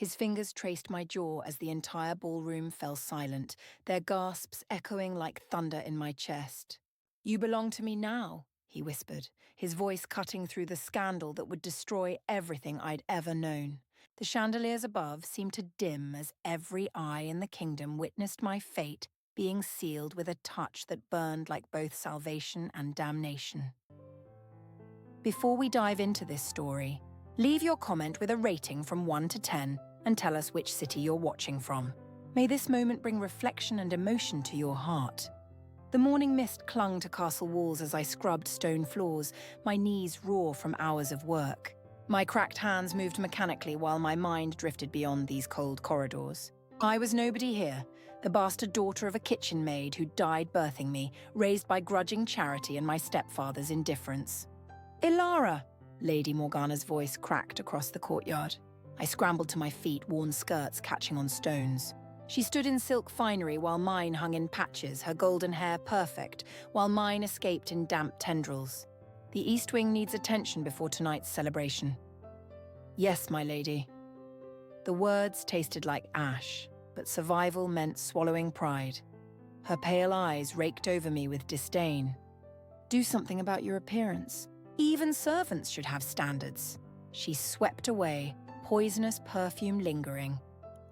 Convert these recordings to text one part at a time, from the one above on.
His fingers traced my jaw as the entire ballroom fell silent, their gasps echoing like thunder in my chest. "You belong to me now," he whispered, his voice cutting through the scandal that would destroy everything I'd ever known. The chandeliers above seemed to dim as every eye in the kingdom witnessed my fate being sealed with a touch that burned like both salvation and damnation. Before we dive into this story, leave your comment with a rating from 1 to 10 and tell us which city you're watching from. May this moment bring reflection and emotion to your heart. The morning mist clung to castle walls as I scrubbed stone floors, my knees raw from hours of work. My cracked hands moved mechanically while my mind drifted beyond these cold corridors. I was nobody here, the bastard daughter of a kitchen maid who died birthing me, raised by grudging charity and my stepfather's indifference. "Ilara!" Lady Morgana's voice cracked across the courtyard. I scrambled to my feet, worn skirts catching on stones. She stood in silk finery while mine hung in patches, her golden hair perfect, while mine escaped in damp tendrils. "The East Wing needs attention before tonight's celebration." "Yes, my lady." The words tasted like ash, but survival meant swallowing pride. Her pale eyes raked over me with disdain. "Do something about your appearance. Even servants should have standards." She swept away, poisonous perfume lingering.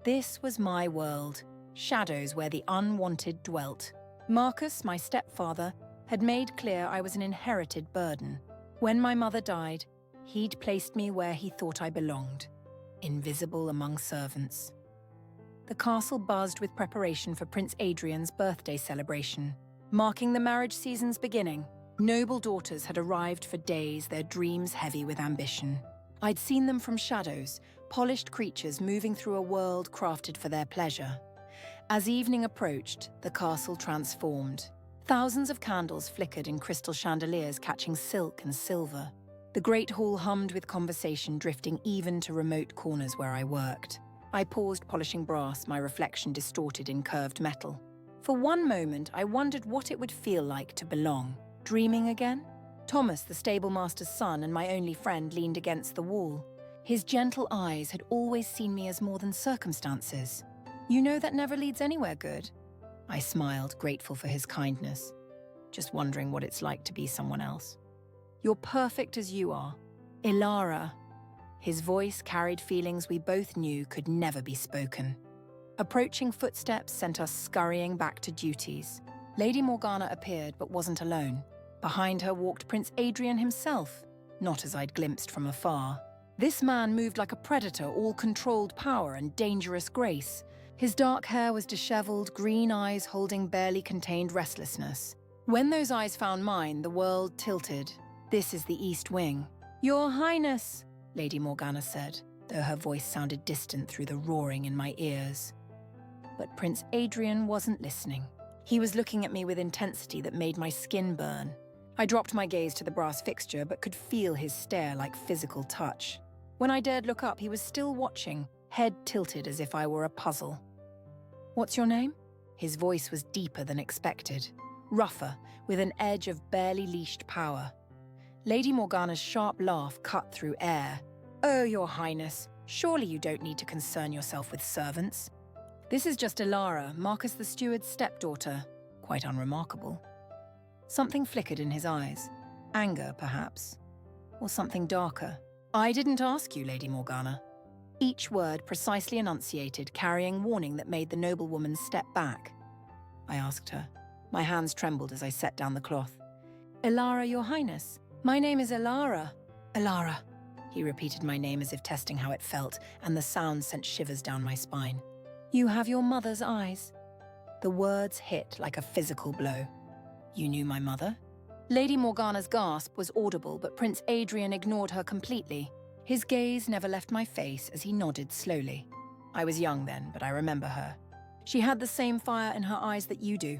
This was my world, shadows where the unwanted dwelt. Marcus, my stepfather, had made clear I was an inherited burden. When my mother died, he'd placed me where he thought I belonged, invisible among servants. The castle buzzed with preparation for Prince Adrian's birthday celebration, marking the marriage season's beginning. Noble daughters had arrived for days, their dreams heavy with ambition. I'd seen them from shadows, polished creatures moving through a world crafted for their pleasure. As evening approached, the castle transformed. Thousands of candles flickered in crystal chandeliers catching silk and silver. The great hall hummed with conversation drifting even to remote corners where I worked. I paused polishing brass, my reflection distorted in curved metal. For one moment, I wondered what it would feel like to belong. Dreaming again? Thomas, the stablemaster's son and my only friend, leaned against the wall. His gentle eyes had always seen me as more than circumstances. "You know that never leads anywhere good." I smiled, grateful for his kindness, just wondering what it's like to be someone else. "You're perfect as you are. Ilara." His voice carried feelings we both knew could never be spoken. Approaching footsteps sent us scurrying back to duties. Lady Morgana appeared but wasn't alone. Behind her walked Prince Adrian himself, not as I'd glimpsed from afar. This man moved like a predator, all controlled power and dangerous grace. His dark hair was disheveled, green eyes holding barely contained restlessness. When those eyes found mine, the world tilted. "This is the East Wing." "Your Highness," Lady Morgana said, though her voice sounded distant through the roaring in my ears. But Prince Adrian wasn't listening. He was looking at me with intensity that made my skin burn. I dropped my gaze to the brass fixture but could feel his stare like physical touch. When I dared look up, he was still watching, head tilted as if I were a puzzle. "What's your name?" His voice was deeper than expected, rougher, with an edge of barely leashed power. Lady Morgana's sharp laugh cut through air. "Oh, Your Highness, surely you don't need to concern yourself with servants. This is just Ilara, Marcus the steward's stepdaughter. Quite unremarkable." Something flickered in his eyes. Anger, perhaps. Or something darker. "I didn't ask you, Lady Morgana." Each word precisely enunciated, carrying warning that made the noblewoman step back. I asked her. My hands trembled as I set down the cloth. "Ilara, Your Highness. My name is Ilara." "Ilara." He repeated my name as if testing how it felt, and the sound sent shivers down my spine. "You have your mother's eyes." The words hit like a physical blow. "You knew my mother?" Lady Morgana's gasp was audible, but Prince Adrian ignored her completely. His gaze never left my face as he nodded slowly. I was young then, but I remember her. "She had the same fire in her eyes that you do."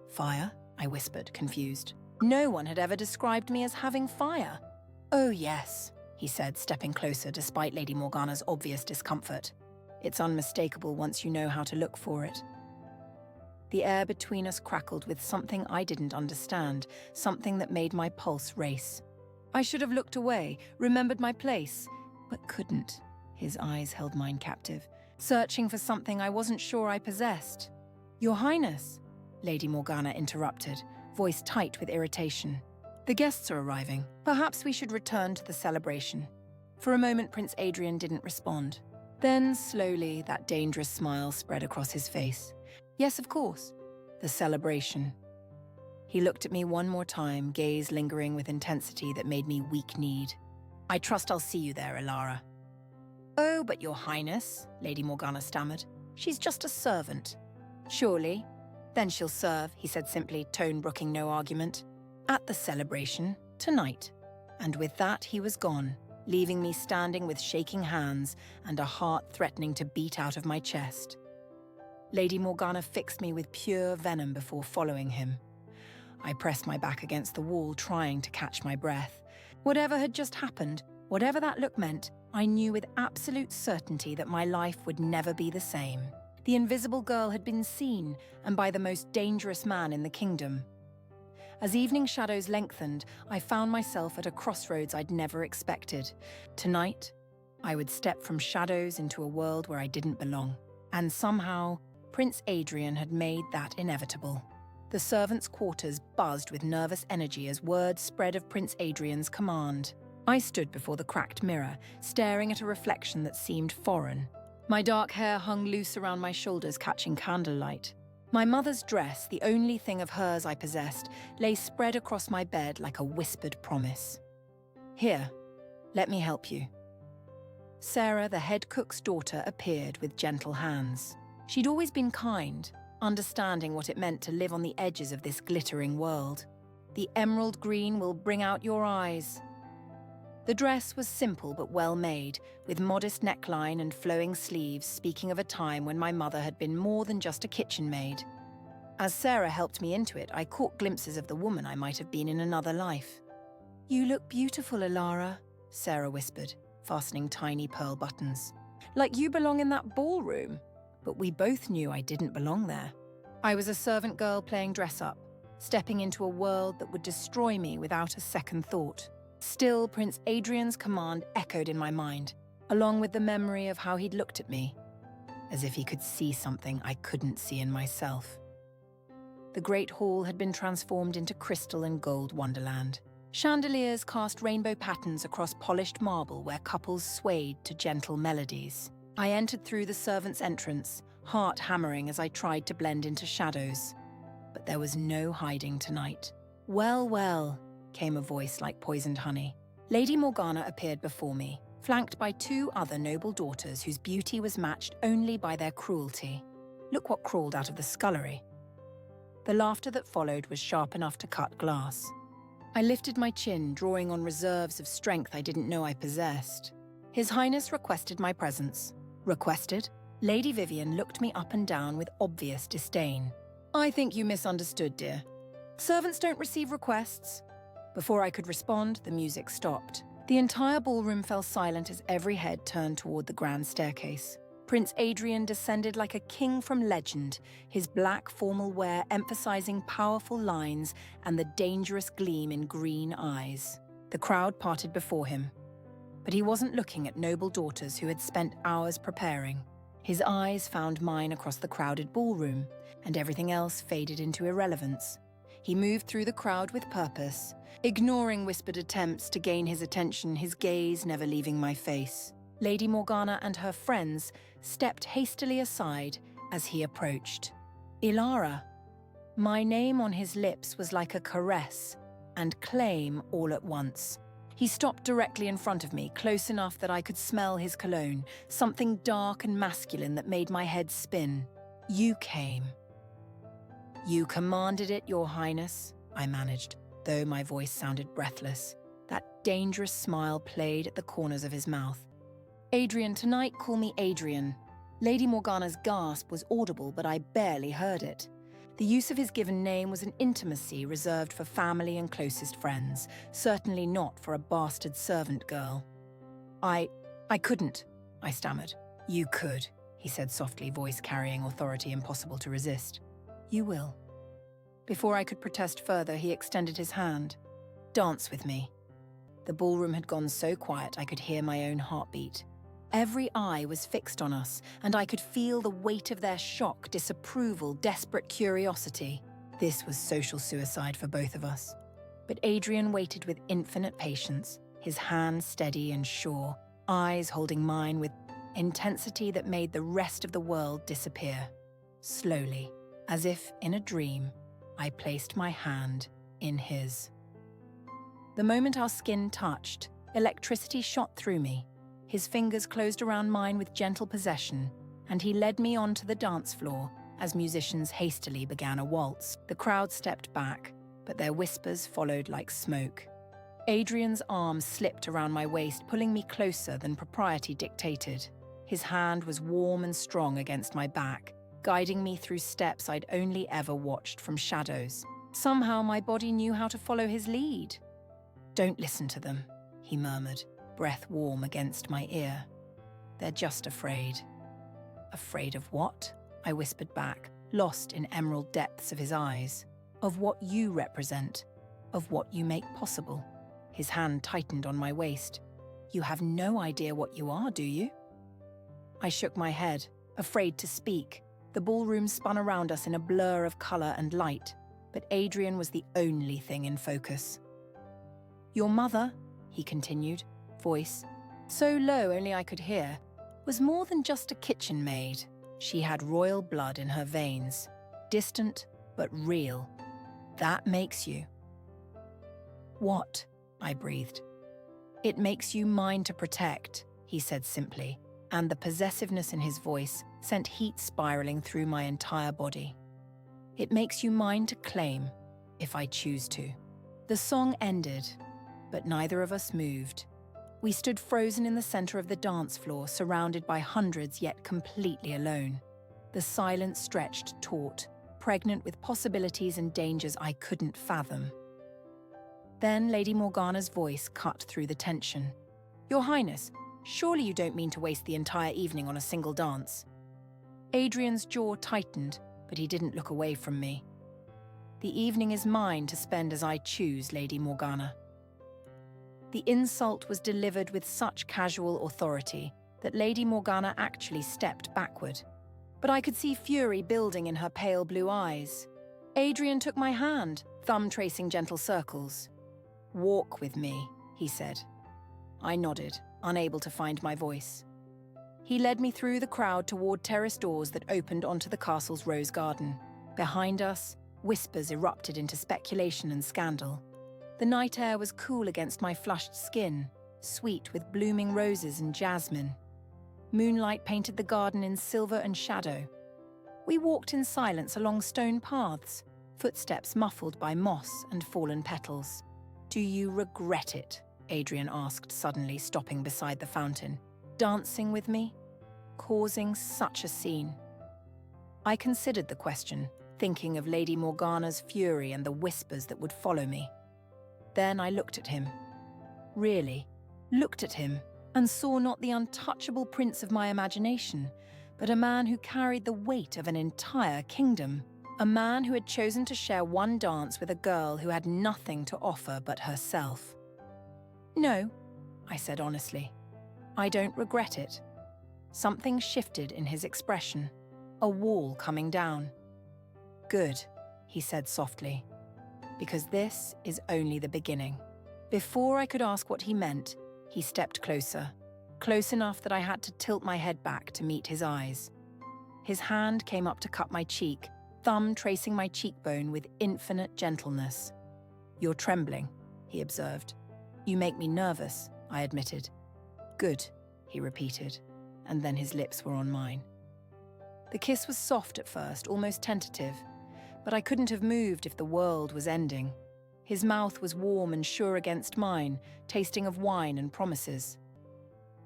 "Fire?" I whispered, confused. No one had ever described me as having fire. "Oh yes," he said, stepping closer despite Lady Morgana's obvious discomfort. "It's unmistakable once you know how to look for it." The air between us crackled with something I didn't understand, something that made my pulse race. I should have looked away, remembered my place, but couldn't. His eyes held mine captive, searching for something I wasn't sure I possessed. "Your Highness," Lady Morgana interrupted, voice tight with irritation. "The guests are arriving. Perhaps we should return to the celebration." For a moment, Prince Adrian didn't respond. Then, slowly, that dangerous smile spread across his face. "Yes, of course. The celebration." He looked at me one more time, gaze lingering with intensity that made me weak-kneed. "I trust I'll see you there, Ilara." "Oh, but Your Highness," Lady Morgana stammered. "She's just a servant." "Surely. Then she'll serve," he said simply, tone brooking no argument. "At the celebration, tonight." And with that, he was gone, leaving me standing with shaking hands and a heart threatening to beat out of my chest. Lady Morgana fixed me with pure venom before following him. I pressed my back against the wall, trying to catch my breath. Whatever had just happened, whatever that look meant, I knew with absolute certainty that my life would never be the same. The invisible girl had been seen, and by the most dangerous man in the kingdom. As evening shadows lengthened, I found myself at a crossroads I'd never expected. Tonight, I would step from shadows into a world where I didn't belong. And somehow, Prince Adrian had made that inevitable. The servants' quarters buzzed with nervous energy as word spread of Prince Adrian's command. I stood before the cracked mirror, staring at a reflection that seemed foreign. My dark hair hung loose around my shoulders, catching candlelight. My mother's dress, the only thing of hers I possessed, lay spread across my bed like a whispered promise. "Here, let me help you." Sarah, the head cook's daughter, appeared with gentle hands. She'd always been kind, understanding what it meant to live on the edges of this glittering world. "The emerald green will bring out your eyes." The dress was simple but well made, with modest neckline and flowing sleeves, speaking of a time when my mother had been more than just a kitchen maid. As Sarah helped me into it, I caught glimpses of the woman I might have been in another life. "You look beautiful, Ilara," Sarah whispered, fastening tiny pearl buttons. "Like you belong in that ballroom." But we both knew I didn't belong there. I was a servant girl playing dress-up, stepping into a world that would destroy me without a second thought. Still, Prince Adrian's command echoed in my mind, along with the memory of how he'd looked at me, as if he could see something I couldn't see in myself. The great hall had been transformed into crystal and gold wonderland. Chandeliers cast rainbow patterns across polished marble where couples swayed to gentle melodies. I entered through the servants' entrance, heart hammering as I tried to blend into shadows. But there was no hiding tonight. "Well, well," came a voice like poisoned honey. Lady Morgana appeared before me, flanked by two other noble daughters whose beauty was matched only by their cruelty. Look what crawled out of the scullery. The laughter that followed was sharp enough to cut glass. I lifted my chin, drawing on reserves of strength I didn't know I possessed. His Highness requested my presence. Requested? Lady Vivian looked me up and down with obvious disdain. "I think you misunderstood, dear. Servants don't receive requests." Before I could respond, the music stopped. The entire ballroom fell silent as every head turned toward the grand staircase. Prince Adrian descended like a king from legend, his black formal wear emphasizing powerful lines and the dangerous gleam in green eyes. The crowd parted before him. But he wasn't looking at noble daughters who had spent hours preparing. His eyes found mine across the crowded ballroom, and everything else faded into irrelevance. He moved through the crowd with purpose, ignoring whispered attempts to gain his attention, his gaze never leaving my face. Lady Morgana and her friends stepped hastily aside as he approached. "Ilara." My name on his lips was like a caress and claim all at once. He stopped directly in front of me, close enough that I could smell his cologne, something dark and masculine that made my head spin. "You came." "You commanded it, Your Highness," I managed, though my voice sounded breathless. That dangerous smile played at the corners of his mouth. "Adrian, tonight call me Adrian." Lady Morgana's gasp was audible, but I barely heard it. The use of his given name was an intimacy reserved for family and closest friends, certainly not for a bastard servant girl. I couldn't," I stammered. "You could," he said softly, voice carrying authority impossible to resist. "You will." Before I could protest further, he extended his hand. "Dance with me." The ballroom had gone so quiet I could hear my own heartbeat. Every eye was fixed on us, and I could feel the weight of their shock, disapproval, desperate curiosity. This was social suicide for both of us. But Adrian waited with infinite patience, his hand steady and sure, eyes holding mine with intensity that made the rest of the world disappear. Slowly, as if in a dream, I placed my hand in his. The moment our skin touched, electricity shot through me. His fingers closed around mine with gentle possession, and he led me onto the dance floor as musicians hastily began a waltz. The crowd stepped back, but their whispers followed like smoke. Adrian's arm slipped around my waist, pulling me closer than propriety dictated. His hand was warm and strong against my back, guiding me through steps I'd only ever watched from shadows. Somehow my body knew how to follow his lead. "Don't listen to them," he murmured, breath warm against my ear. "They're just afraid." "Afraid of what?" I whispered back, lost in emerald depths of his eyes. "Of what you represent, of what you make possible." His hand tightened on my waist. "You have no idea what you are, do you?" I shook my head, afraid to speak. The ballroom spun around us in a blur of colour and light, but Adrian was the only thing in focus. "Your mother," he continued, voice so low only I could hear, "was more than just a kitchen maid. She had royal blood in her veins, distant but real. That makes you." "What?" I breathed. "It makes you mine to protect," he said simply, and the possessiveness in his voice sent heat spiraling through my entire body. "It makes you mine to claim, if I choose to." The song ended, but neither of us moved. We stood frozen in the center of the dance floor, surrounded by hundreds yet completely alone. The silence stretched taut, pregnant with possibilities and dangers I couldn't fathom. Then Lady Morgana's voice cut through the tension. "Your Highness, surely you don't mean to waste the entire evening on a single dance?" Adrian's jaw tightened, but he didn't look away from me. "The evening is mine to spend as I choose, Lady Morgana." The insult was delivered with such casual authority that Lady Morgana actually stepped backward. But I could see fury building in her pale blue eyes. Adrian took my hand, thumb tracing gentle circles. "Walk with me," he said. I nodded, unable to find my voice. He led me through the crowd toward terrace doors that opened onto the castle's rose garden. Behind us, whispers erupted into speculation and scandal. The night air was cool against my flushed skin, sweet with blooming roses and jasmine. Moonlight painted the garden in silver and shadow. We walked in silence along stone paths, footsteps muffled by moss and fallen petals. "Do you regret it?" Adrian asked suddenly, stopping beside the fountain. "Dancing with me? Causing such a scene?" I considered the question, thinking of Lady Morgana's fury and the whispers that would follow me. Then I looked at him. Really, looked at him, and saw not the untouchable prince of my imagination, but a man who carried the weight of an entire kingdom. A man who had chosen to share one dance with a girl who had nothing to offer but herself. "No," I said honestly. "I don't regret it." Something shifted in his expression, a wall coming down. "Good," he said softly, "because this is only the beginning." Before I could ask what he meant, he stepped closer, close enough that I had to tilt my head back to meet his eyes. His hand came up to cup my cheek, thumb tracing my cheekbone with infinite gentleness. "You're trembling," he observed. "You make me nervous," I admitted. "Good," he repeated, and then his lips were on mine. The kiss was soft at first, almost tentative, but I couldn't have moved if the world was ending. His mouth was warm and sure against mine, tasting of wine and promises.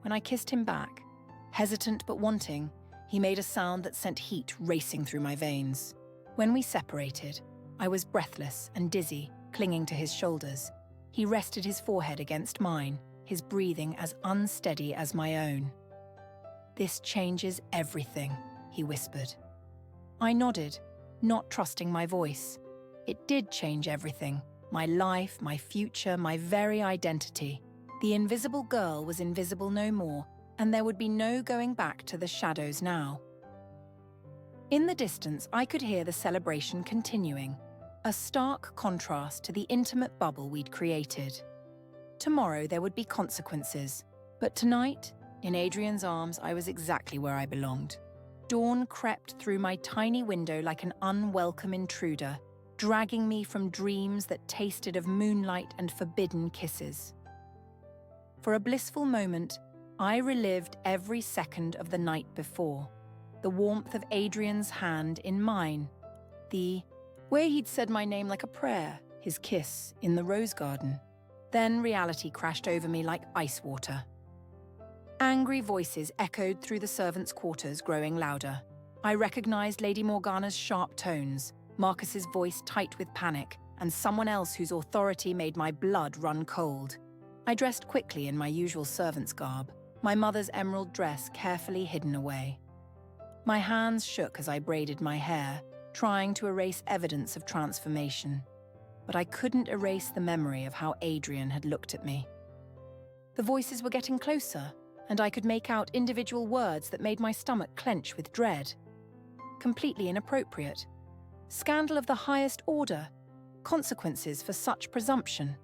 When I kissed him back, hesitant but wanting, he made a sound that sent heat racing through my veins. When we separated, I was breathless and dizzy, clinging to his shoulders. He rested his forehead against mine, his breathing as unsteady as my own. "This changes everything," he whispered. I nodded, not trusting my voice. It did change everything. My life, my future, my very identity. The invisible girl was invisible no more, and there would be no going back to the shadows now. In the distance, I could hear the celebration continuing, a stark contrast to the intimate bubble we'd created. Tomorrow there would be consequences, but tonight, in Adrian's arms, I was exactly where I belonged. Dawn crept through my tiny window like an unwelcome intruder, dragging me from dreams that tasted of moonlight and forbidden kisses. For a blissful moment, I relived every second of the night before, the warmth of Adrian's hand in mine, the way he'd said my name like a prayer, his kiss in the rose garden. Then reality crashed over me like ice water. Angry voices echoed through the servants' quarters, growing louder. I recognized Lady Morgana's sharp tones, Marcus's voice tight with panic, and someone else whose authority made my blood run cold. I dressed quickly in my usual servant's garb, my mother's emerald dress carefully hidden away. My hands shook as I braided my hair, trying to erase evidence of transformation. But I couldn't erase the memory of how Adrian had looked at me. The voices were getting closer, and I could make out individual words that made my stomach clench with dread. Completely inappropriate. Scandal of the highest order. Consequences for such presumption.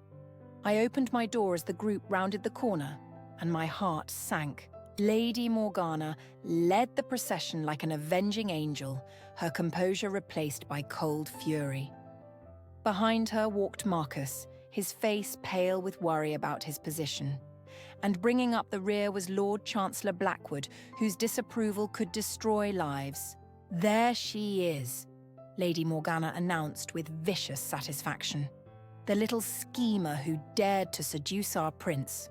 I opened my door as the group rounded the corner, and my heart sank. Lady Morgana led the procession like an avenging angel, her composure replaced by cold fury. Behind her walked Marcus, his face pale with worry about his position. And bringing up the rear was Lord Chancellor Blackwood, whose disapproval could destroy lives. "There she is," Lady Morgana announced with vicious satisfaction. "The little schemer who dared to seduce our prince."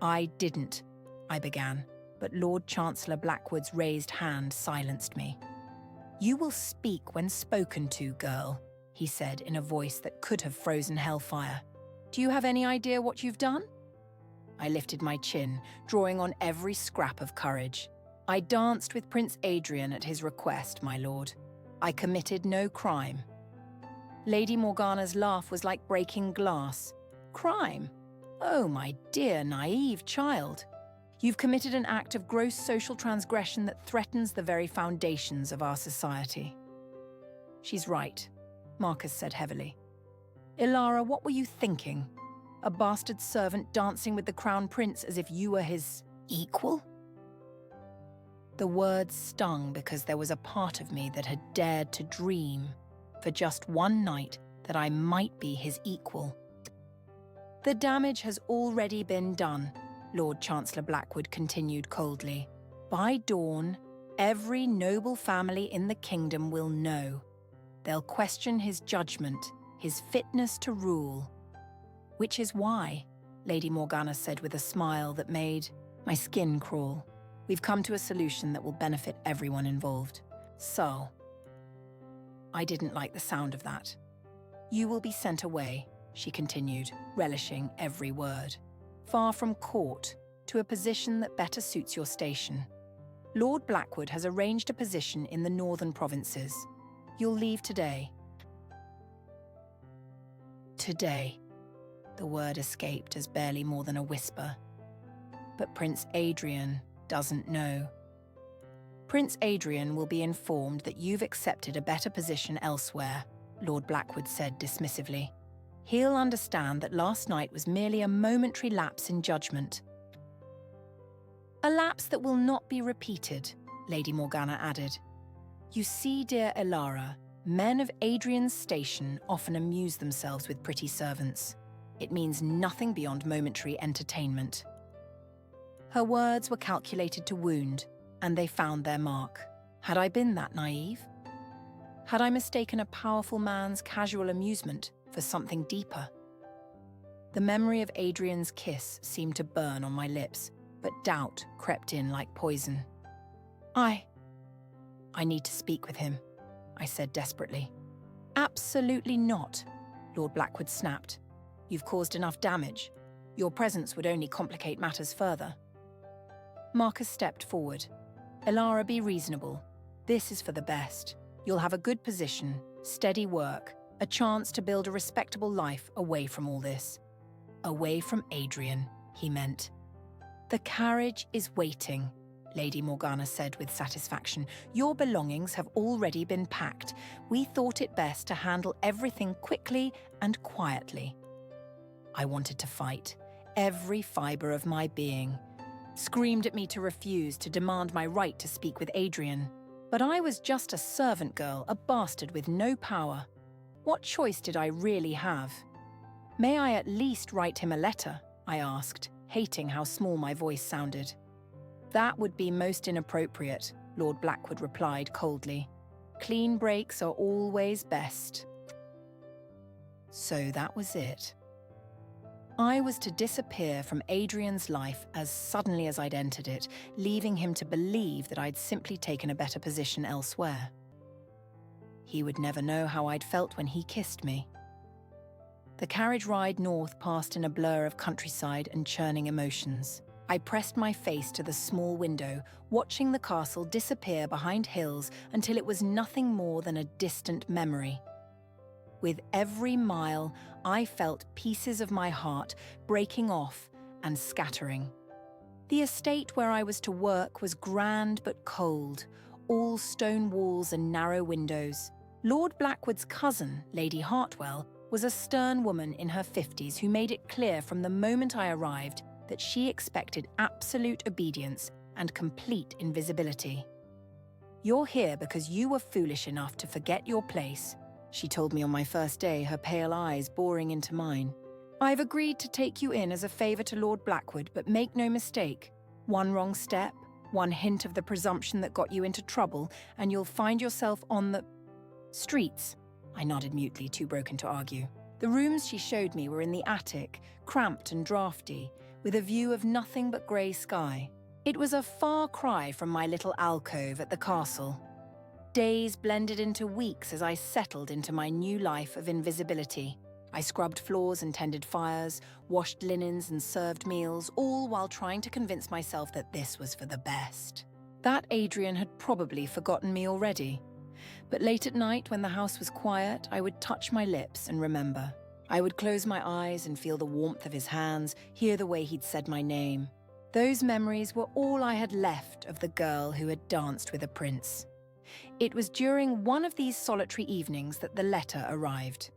"I didn't," I began, but Lord Chancellor Blackwood's raised hand silenced me. "You will speak when spoken to, girl," he said in a voice that could have frozen hellfire. "Do you have any idea what you've done?" I lifted my chin, drawing on every scrap of courage. "I danced with Prince Adrian at his request, my lord. I committed no crime." Lady Morgana's laugh was like breaking glass. "Crime? Oh, my dear, naive child. You've committed an act of gross social transgression that threatens the very foundations of our society." "She's right," Marcus said heavily. "Ilara, what were you thinking? A bastard servant dancing with the crown prince as if you were his equal?" The words stung because there was a part of me that had dared to dream, for just one night, that I might be his equal. "The damage has already been done," Lord Chancellor Blackwood continued coldly. "By dawn, every noble family in the kingdom will know. They'll question his judgment, his fitness to rule. Which is why," Lady Morgana said with a smile that made my skin crawl, "we've come to a solution that will benefit everyone involved. So," I didn't like the sound of that. "You will be sent away," she continued, relishing every word. "Far from court, to a position that better suits your station. Lord Blackwood has arranged a position in the northern provinces. You'll leave today." "Today," the word escaped as barely more than a whisper. "But Prince Adrian doesn't know." "Prince Adrian will be informed that you've accepted a better position elsewhere," Lord Blackwood said dismissively. "He'll understand that last night was merely a momentary lapse in judgment." "A lapse that will not be repeated," Lady Morgana added. "You see, dear Ilara, men of Adrian's station often amuse themselves with pretty servants. It means nothing beyond momentary entertainment." Her words were calculated to wound, and they found their mark. Had I been that naive? Had I mistaken a powerful man's casual amusement for something deeper? The memory of Adrian's kiss seemed to burn on my lips, but doubt crept in like poison. I need to speak with him," I said desperately. "Absolutely not," Lord Blackwood snapped. "You've caused enough damage. Your presence would only complicate matters further." Marcus stepped forward. "Ilara, be reasonable. This is for the best. You'll have a good position, steady work, a chance to build a respectable life away from all this." "Away from Adrian," he meant. "The carriage is waiting," Lady Morgana said with satisfaction. "Your belongings have already been packed. We thought it best to handle everything quickly and quietly." I wanted to fight, every fibre of my being. Screamed at me to refuse, to demand my right to speak with Adrian. But I was just a servant girl, a bastard with no power. What choice did I really have? "May I at least write him a letter?" I asked, hating how small my voice sounded. "That would be most inappropriate," Lord Blackwood replied coldly. "Clean breaks are always best." So that was it. I was to disappear from Adrian's life as suddenly as I'd entered it, leaving him to believe that I'd simply taken a better position elsewhere. He would never know how I'd felt when he kissed me. The carriage ride north passed in a blur of countryside and churning emotions. I pressed my face to the small window, watching the castle disappear behind hills until it was nothing more than a distant memory. With every mile, I felt pieces of my heart breaking off and scattering. The estate where I was to work was grand but cold, all stone walls and narrow windows. Lord Blackwood's cousin, Lady Hartwell, was a stern woman in her 50s who made it clear from the moment I arrived that she expected absolute obedience and complete invisibility. "You're here because you were foolish enough to forget your place," she told me on my first day, her pale eyes boring into mine. "I've agreed to take you in as a favour to Lord Blackwood, but make no mistake. One wrong step, one hint of the presumption that got you into trouble, and you'll find yourself on the streets." I nodded mutely, too broken to argue. The rooms she showed me were in the attic, cramped and draughty, with a view of nothing but grey sky. It was a far cry from my little alcove at the castle. Days blended into weeks as I settled into my new life of invisibility. I scrubbed floors and tended fires, washed linens and served meals, all while trying to convince myself that this was for the best. That Adrian had probably forgotten me already. But late at night, when the house was quiet, I would touch my lips and remember. I would close my eyes and feel the warmth of his hands, hear the way he'd said my name. Those memories were all I had left of the girl who had danced with a prince. It was during one of these solitary evenings that the letter arrived.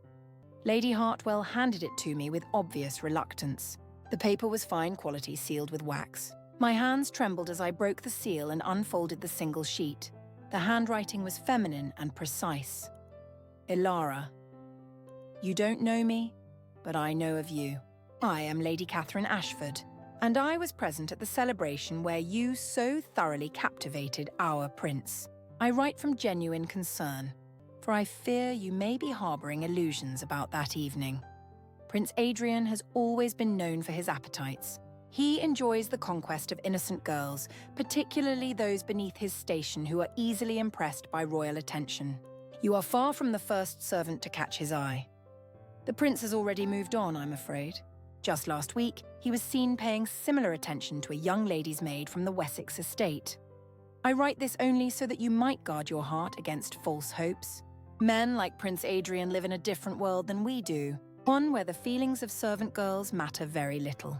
Lady Hartwell handed it to me with obvious reluctance. The paper was fine quality, sealed with wax. My hands trembled as I broke the seal and unfolded the single sheet. The handwriting was feminine and precise. "Ilara, you don't know me, but I know of you. I am Lady Catherine Ashford, and I was present at the celebration where you so thoroughly captivated our prince. I write from genuine concern, for I fear you may be harbouring illusions about that evening. Prince Adrian has always been known for his appetites. He enjoys the conquest of innocent girls, particularly those beneath his station who are easily impressed by royal attention. You are far from the first servant to catch his eye. The prince has already moved on, I'm afraid. Just last week, he was seen paying similar attention to a young lady's maid from the Wessex estate. I write this only so that you might guard your heart against false hopes. Men like Prince Adrian live in a different world than we do, one where the feelings of servant girls matter very little.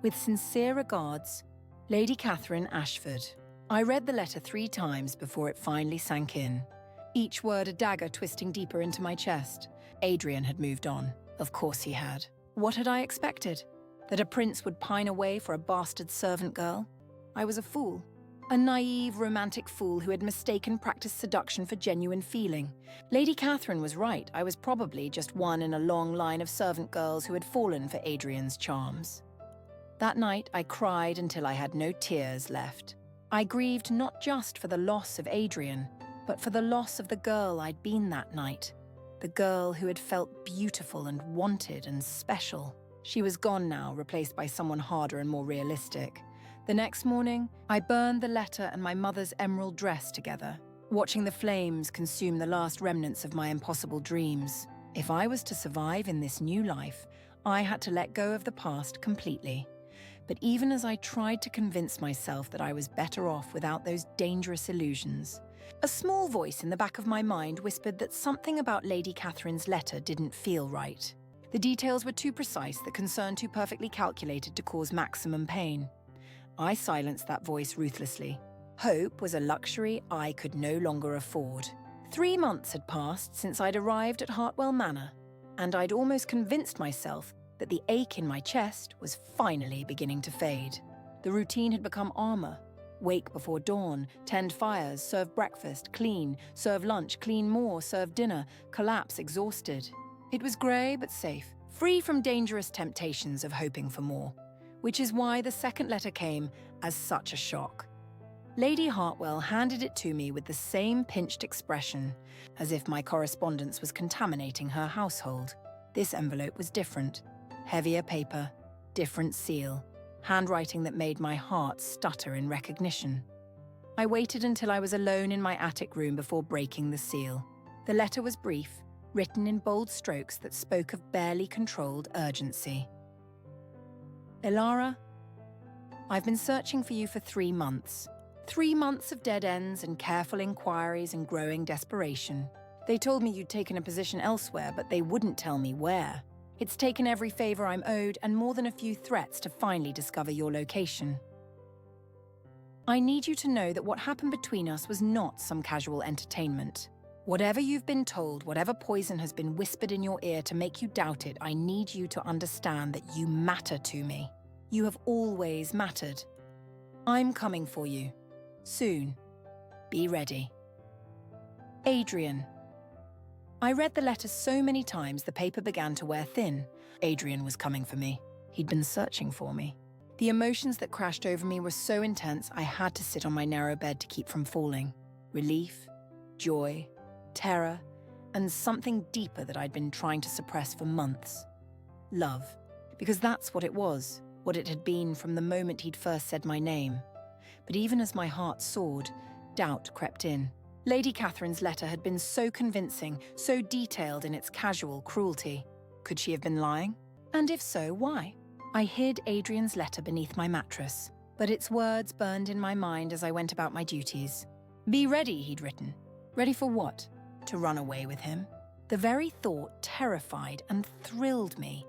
With sincere regards, Lady Catherine Ashford." I read the letter 3 times before it finally sank in, each word a dagger twisting deeper into my chest. Adrian had moved on. Of course he had. What had I expected? That a prince would pine away for a bastard servant girl? I was a fool. A naive, romantic fool who had mistaken practiced seduction for genuine feeling. Lady Catherine was right. I was probably just one in a long line of servant girls who had fallen for Adrian's charms. That night, I cried until I had no tears left. I grieved not just for the loss of Adrian, but for the loss of the girl I'd been that night. The girl who had felt beautiful and wanted and special. She was gone now, replaced by someone harder and more realistic. The next morning, I burned the letter and my mother's emerald dress together, watching the flames consume the last remnants of my impossible dreams. If I was to survive in this new life, I had to let go of the past completely. But even as I tried to convince myself that I was better off without those dangerous illusions, a small voice in the back of my mind whispered that something about Lady Catherine's letter didn't feel right. The details were too precise, the concern too perfectly calculated to cause maximum pain. I silenced that voice ruthlessly. Hope was a luxury I could no longer afford. 3 months had passed since I'd arrived at Hartwell Manor, and I'd almost convinced myself that the ache in my chest was finally beginning to fade. The routine had become armor. Wake before dawn, tend fires, serve breakfast, clean, serve lunch, clean more, serve dinner, collapse exhausted. It was grey but safe, free from dangerous temptations of hoping for more, which is why the second letter came as such a shock. Lady Hartwell handed it to me with the same pinched expression, as if my correspondence was contaminating her household. This envelope was different. Heavier paper, different seal, handwriting that made my heart stutter in recognition. I waited until I was alone in my attic room before breaking the seal. The letter was brief, written in bold strokes that spoke of barely controlled urgency. Elara, I've been searching for you for 3 months. 3 months of dead ends and careful inquiries and growing desperation. They told me you'd taken a position elsewhere, but they wouldn't tell me where. It's taken every favor I'm owed and more than a few threats to finally discover your location. I need you to know that what happened between us was not some casual entertainment. Whatever you've been told, whatever poison has been whispered in your ear to make you doubt it, I need you to understand that you matter to me. You have always mattered. I'm coming for you. Soon. Be ready. Adrian. I read the letter so many times the paper began to wear thin. Adrian was coming for me. He'd been searching for me. The emotions that crashed over me were so intense I had to sit on my narrow bed to keep from falling. Relief, joy, terror, and something deeper that I'd been trying to suppress for months. Love. Because that's what it was, what it had been from the moment he'd first said my name. But even as my heart soared, doubt crept in. Lady Catherine's letter had been so convincing, so detailed in its casual cruelty. Could she have been lying? And if so, why? I hid Adrian's letter beneath my mattress, but its words burned in my mind as I went about my duties. Be ready, he'd written. Ready for what? To run away with him? The very thought terrified and thrilled me.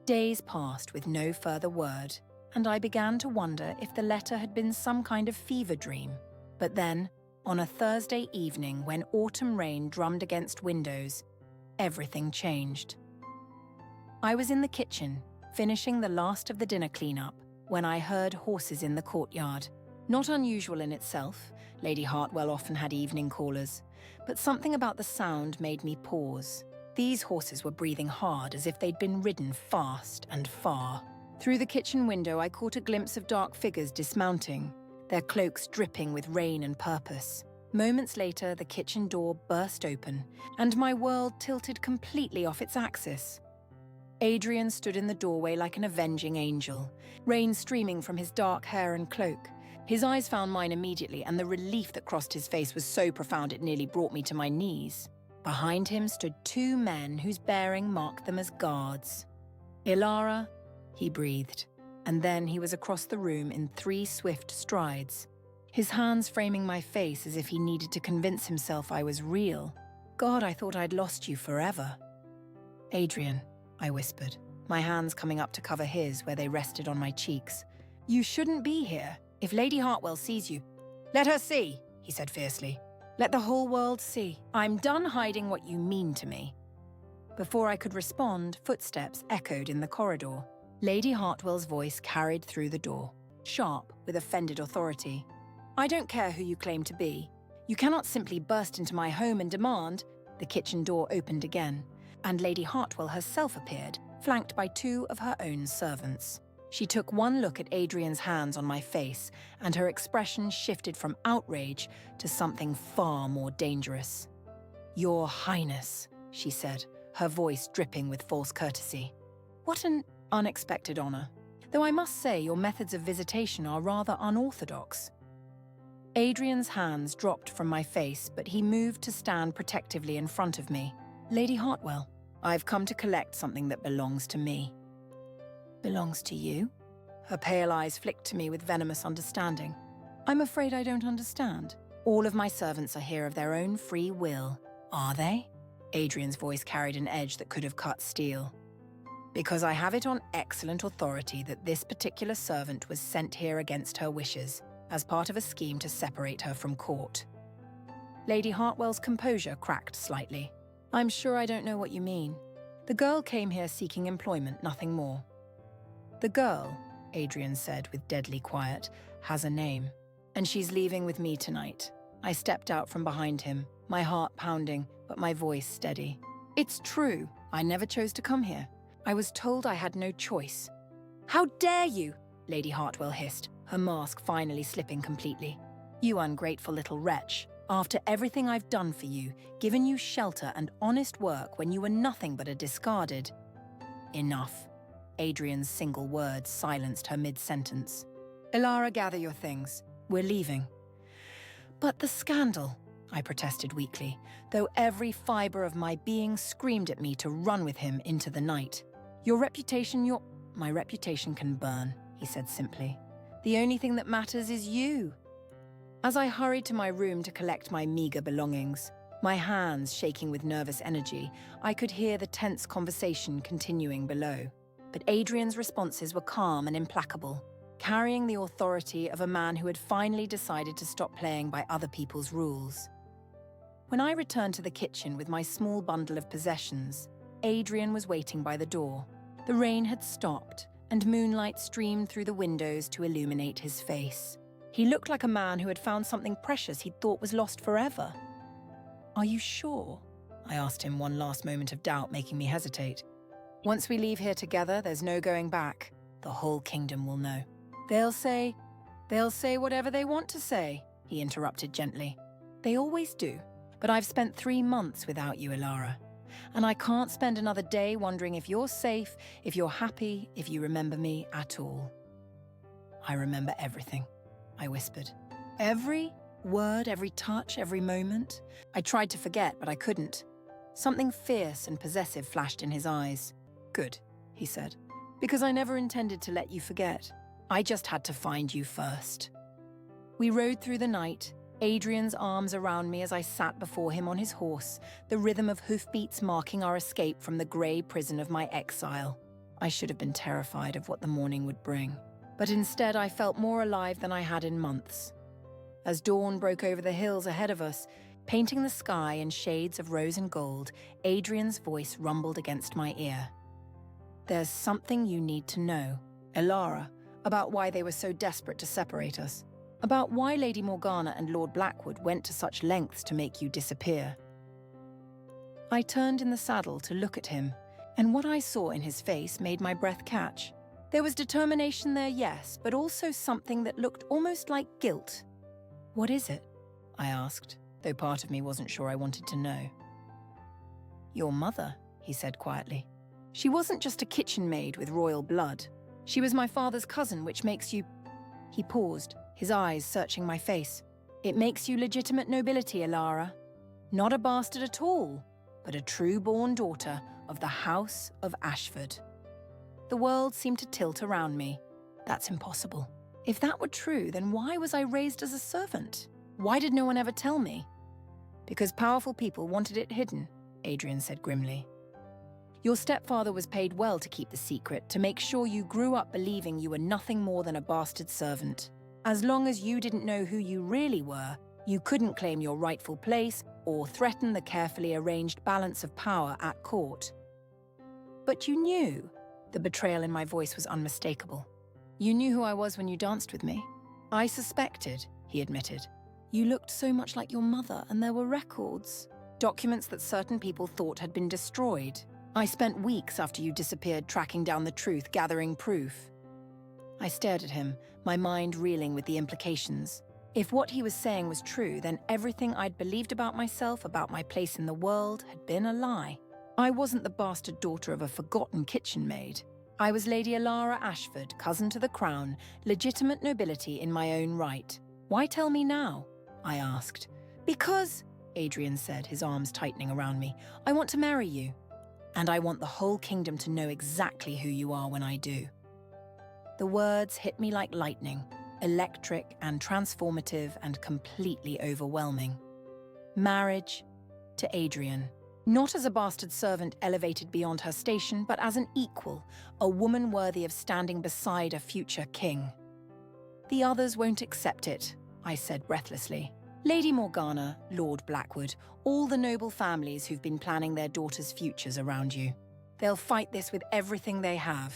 Days passed with no further word, and I began to wonder if the letter had been some kind of fever dream. But then, on a Thursday evening when autumn rain drummed against windows, everything changed. I was in the kitchen, finishing the last of the dinner cleanup, when I heard horses in the courtyard. Not unusual in itself, Lady Hartwell often had evening callers, but something about the sound made me pause. These horses were breathing hard as if they'd been ridden fast and far. Through the kitchen window I caught a glimpse of dark figures dismounting, their cloaks dripping with rain and purpose. Moments later, the kitchen door burst open, and my world tilted completely off its axis. Adrian stood in the doorway like an avenging angel, rain streaming from his dark hair and cloak. His eyes found mine immediately, and the relief that crossed his face was so profound it nearly brought me to my knees. Behind him stood 2 men whose bearing marked them as guards. Elara, he breathed. And then he was across the room in 3 swift strides, his hands framing my face as if he needed to convince himself I was real. God, I thought I'd lost you forever. Adrian, I whispered, my hands coming up to cover his where they rested on my cheeks. You shouldn't be here. If Lady Hartwell sees you, let her see, he said fiercely. Let the whole world see. I'm done hiding what you mean to me. Before I could respond, footsteps echoed in the corridor. Lady Hartwell's voice carried through the door, sharp with offended authority. I don't care who you claim to be. You cannot simply burst into my home and demand. The kitchen door opened again, and Lady Hartwell herself appeared, flanked by 2 of her own servants. She took one look at Adrian's hands on my face, and her expression shifted from outrage to something far more dangerous. Your Highness, she said, her voice dripping with false courtesy. What an unexpected honor, though I must say your methods of visitation are rather unorthodox. Adrian's hands dropped from my face, but he moved to stand protectively in front of me. Lady Hartwell, I've come to collect something that belongs to me. Belongs to you? Her pale eyes flicked to me with venomous understanding. I'm afraid I don't understand. All of my servants are here of their own free will. Are they? Adrian's voice carried an edge that could have cut steel. Because I have it on excellent authority that this particular servant was sent here against her wishes, as part of a scheme to separate her from court. Lady Hartwell's composure cracked slightly. I'm sure I don't know what you mean. The girl came here seeking employment, nothing more. The girl, Adrian said with deadly quiet, has a name. And she's leaving with me tonight. I stepped out from behind him, my heart pounding, but my voice steady. It's true. I never chose to come here. I was told I had no choice. How dare you? Lady Hartwell hissed, her mask finally slipping completely. You ungrateful little wretch. After everything I've done for you, given you shelter and honest work when you were nothing but a discarded. Enough. Adrian's single word silenced her mid-sentence. Ilara, gather your things. We're leaving. But the scandal, I protested weakly, though every fibre of my being screamed at me to run with him into the night. My reputation can burn, he said simply. The only thing that matters is you. As I hurried to my room to collect my meager belongings, my hands shaking with nervous energy, I could hear the tense conversation continuing below. But Adrian's responses were calm and implacable, carrying the authority of a man who had finally decided to stop playing by other people's rules. When I returned to the kitchen with my small bundle of possessions, Adrian was waiting by the door. The rain had stopped, and moonlight streamed through the windows to illuminate his face. He looked like a man who had found something precious he'd thought was lost forever. Are you sure? I asked him, one last moment of doubt making me hesitate. Once we leave here together, there's no going back. The whole kingdom will know. They'll say whatever they want to say, he interrupted gently. They always do. But I've spent 3 months without you, Ilara. And I can't spend another day wondering if you're safe, if you're happy, if you remember me at all. I remember everything, I whispered. Every word, every touch, every moment. I tried to forget, but I couldn't. Something fierce and possessive flashed in his eyes. Good, he said, because I never intended to let you forget. I just had to find you first. We rode through the night, Adrian's arms around me as I sat before him on his horse, the rhythm of hoofbeats marking our escape from the grey prison of my exile. I should have been terrified of what the morning would bring, but instead I felt more alive than I had in months. As dawn broke over the hills ahead of us, painting the sky in shades of rose and gold, Adrian's voice rumbled against my ear. There's something you need to know, Ilara, about why they were so desperate to separate us. About why Lady Morgana and Lord Blackwood went to such lengths to make you disappear. I turned in the saddle to look at him, and what I saw in his face made my breath catch. There was determination there, yes, but also something that looked almost like guilt. What is it? I asked, though part of me wasn't sure I wanted to know. Your mother, he said quietly. She wasn't just a kitchen maid with royal blood. She was my father's cousin, which makes you... He paused, his eyes searching my face. It makes you legitimate nobility, Ilara. Not a bastard at all, but a true-born daughter of the House of Ashford. The world seemed to tilt around me. That's impossible. If that were true, then why was I raised as a servant? Why did no one ever tell me? Because powerful people wanted it hidden, Adrian said grimly. Your stepfather was paid well to keep the secret, to make sure you grew up believing you were nothing more than a bastard servant. As long as you didn't know who you really were, you couldn't claim your rightful place or threaten the carefully arranged balance of power at court. But you knew. The betrayal in my voice was unmistakable. You knew who I was when you danced with me. I suspected, he admitted. You looked so much like your mother, and there were records. Documents that certain people thought had been destroyed. I spent weeks after you disappeared tracking down the truth, gathering proof. I stared at him, my mind reeling with the implications. If what he was saying was true, then everything I'd believed about myself, about my place in the world, had been a lie. I wasn't the bastard daughter of a forgotten kitchen maid. I was Lady Ilara Ashford, cousin to the crown, legitimate nobility in my own right. Why tell me now? I asked. Because, Adrian said, his arms tightening around me, I want to marry you. And I want the whole kingdom to know exactly who you are when I do. The words hit me like lightning, electric and transformative and completely overwhelming. Marriage to Adrian, Not as a bastard servant elevated beyond her station, but as an equal, a woman worthy of standing beside a future king. The others won't accept it, I said breathlessly. Lady Morgana, Lord Blackwood, all the noble families who've been planning their daughters' futures around you. They'll fight this with everything they have.